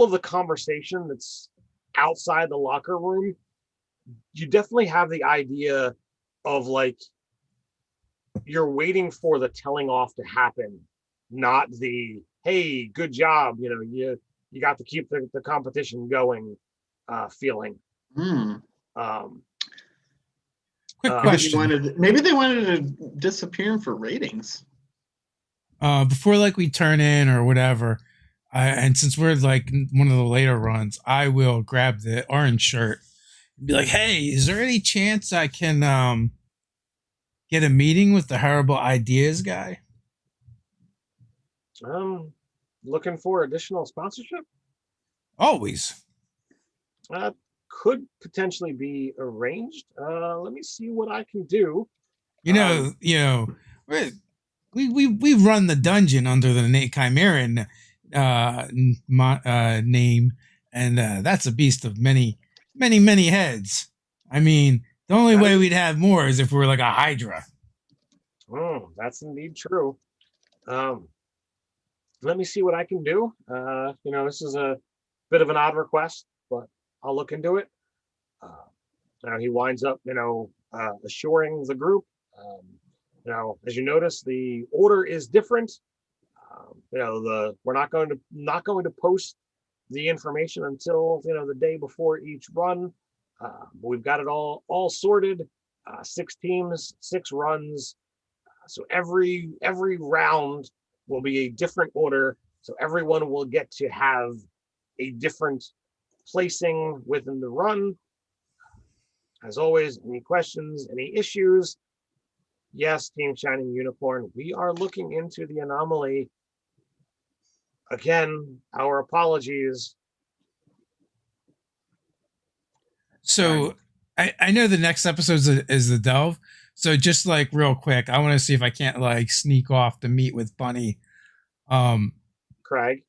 of the conversation that's outside the locker room, you definitely have the idea of like you're waiting for the telling off to happen, not the hey, good job, you got to keep the competition going feeling. Quick question. Maybe they wanted to disappear for ratings. Before we turn in or whatever, and since we're like one of the later runs, I will grab the orange shirt and be like, hey, is there any chance I can get a meeting with the horrible ideas guy? Looking for additional sponsorship? Always. Could potentially be arranged. Let me see what I can do. We run the dungeon under the Chimeran name, and that's a beast of many heads. I mean, the only way we'd have more is if we were like a Hydra. Oh, that's indeed true. Let me see what I can do. This is a bit of an odd request, but I'll look into it. Now he winds up, assuring the group. As you notice, the order is different. We're not going to post the information until the day before each run. We've got it all sorted. 6 teams, 6 runs. So every round will be a different order. So everyone will get to have a different placing within the run. As always, any questions, any issues? Yes, Team Shining Unicorn, we are looking into the anomaly. Again, our apologies. So I know the next episode is the Delve. So just real quick, I want to see if I can't sneak off to meet with Bunny. Craig.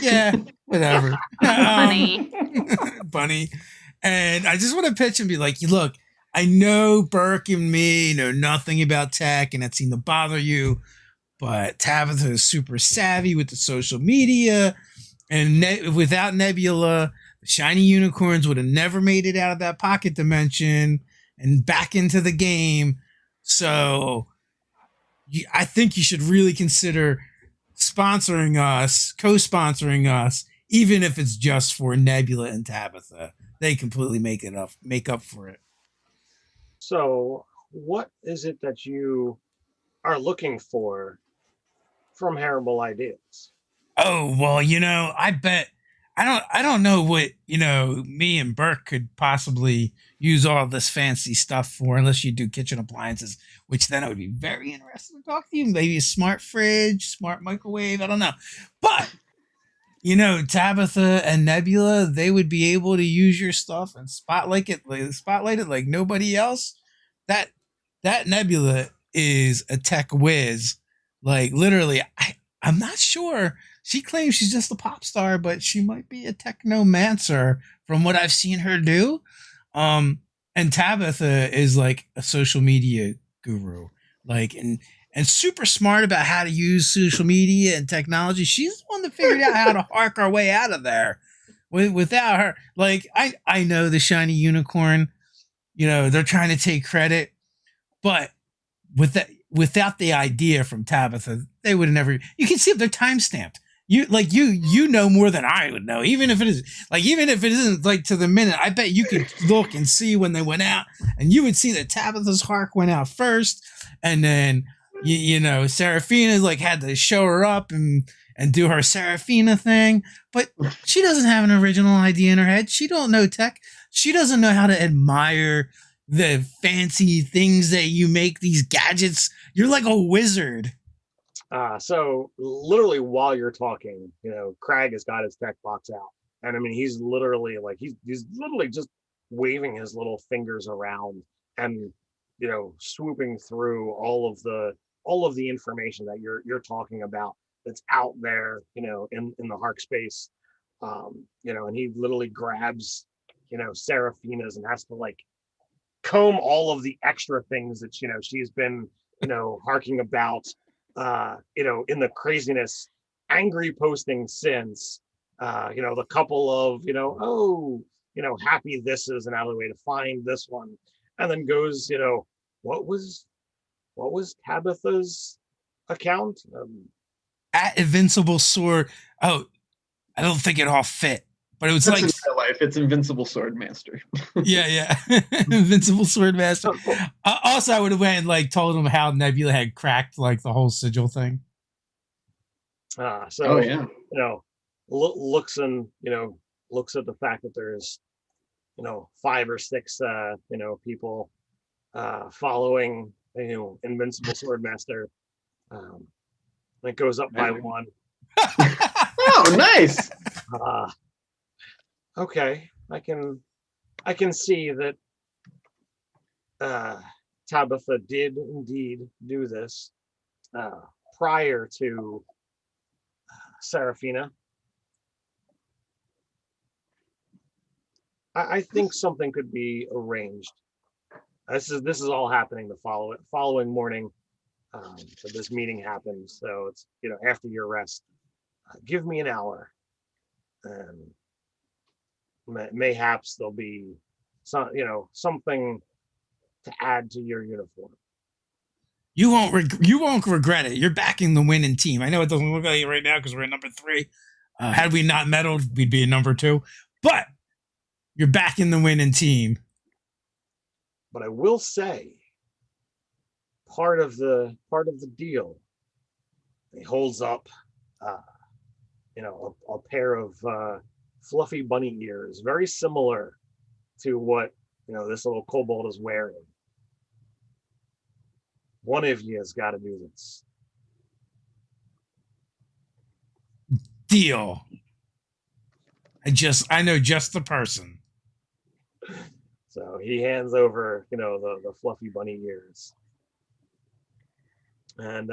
Yeah, whatever. Bunny. Bunny. And I just want to pitch and be like, look, I know Burke and me know nothing about tech, and that seemed to bother you. But Tabitha is super savvy with the social media, and without Nebula, the shiny unicorns would have never made it out of that pocket dimension and back into the game. So I think you should really consider sponsoring us, co-sponsoring us, even if it's just for Nebula and Tabitha. They completely make up for it. So, what is it that you are looking for from Terrible Ideas? Oh, well, I bet I don't know what, me and Burke could possibly use all this fancy stuff for, unless you do kitchen appliances, which then I would be very interested to talk to you. Maybe a smart fridge, smart microwave, I don't know. But Tabitha and Nebula, they would be able to use your stuff and spotlight it like nobody else. That Nebula is a tech whiz. Like, literally, I'm not sure. She claims she's just a pop star, but she might be a technomancer from what I've seen her do. And Tabitha is like a social media guru, like, and super smart about how to use social media and technology. She's the one that figured out how to hark our way out of there. Without her, like, I know the shiny unicorn, they're trying to take credit, but without the idea from Tabitha, they would have never. You can see if they're time stamped. You know more than I would know, even if it isn't like to the minute. I bet you could look and see when they went out, and you would see that Tabitha's hark went out first, and then Seraphina like had to show her up and do her Seraphina thing, but she doesn't have an original idea in her head. She don't know tech. She doesn't know how to admire the fancy things that you make, these gadgets. You're like a wizard. So literally while you're talking, Craig has got his tech box out, and I mean he's literally like he's literally just waving his little fingers around and swooping through all of the information that you're talking about that's out there, in the Hark space, and he literally grabs Seraphina's and has to like comb all of the extra things that she's been harking about, in the craziness, angry posting since, the couple of, happy this is another way to find this one, and then goes, what was Tabitha's account? At Invincible Sword. Oh, I don't think it all fit, but it was That's like in real life. It's Invincible Sword Master. yeah. Invincible Sword Master. Also, I would have went and like told him how Nebula had cracked like the whole sigil thing. So looks at the fact that there's 5 or 6 people following Invincible Sword Master. It goes up by 1. Oh, nice. Okay, I can see that Tabitha did indeed do this prior to Seraphina. I think something could be arranged. This is all happening the following morning. So this meeting happens. So it's after your rest. Give me an hour, and mayhaps there'll be something to add to your uniform. You won't regret it. You're backing the winning team. I know it doesn't look like it right now because we're at number 3. Had we not medaled, we'd be at number 2. But you're backing the winning team. But I will say, part of the deal, he holds up, a pair of fluffy bunny ears, very similar to what this little kobold is wearing. One of you has got to do this. Deal. I know just the person. So he hands over, the fluffy bunny ears. And,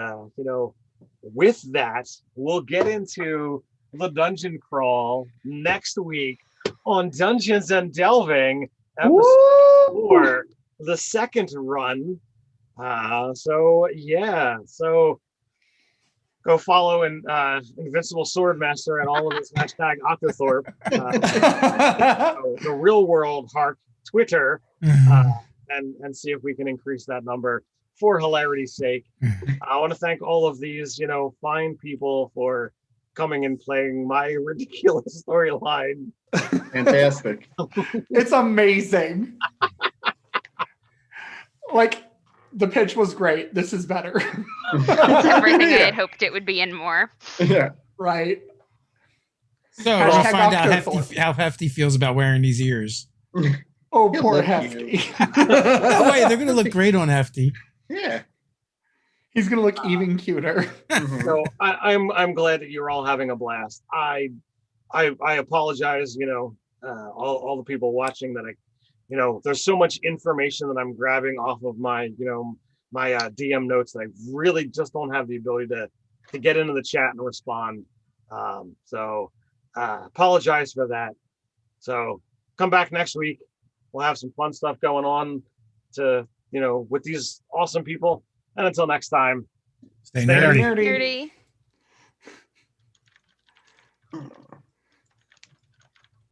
with that, we'll get into the dungeon crawl next week on Dungeons and Delving, episode 4. the second run. So go follow Invincible Swordmaster and all of his hashtag Octothorpe, the real world Hark Twitter, and see if we can increase that number for hilarity's sake. I want to thank all of these, fine people for coming and playing my ridiculous storyline. Fantastic. It's amazing. Like, the pitch was great. This is better. It's everything I had hoped it would be and more. Yeah. Right. So we'll Hashtag find out Octothorpe. how Hefty feels about wearing these ears. Oh, He'll poor look Hefty. Oh wait, they're gonna look great on Hefty. Yeah. He's gonna look even cuter. Mhm. So I'm glad that you're all having a blast. I apologize, all the people watching that there's so much information that I'm grabbing off of my DM notes that I really just don't have the ability to get into the chat and respond. So apologize for that. So come back next week. We'll have some fun stuff going on with these awesome people. And until next time, Stay Stay nerdy. Nerdy. Nerdy.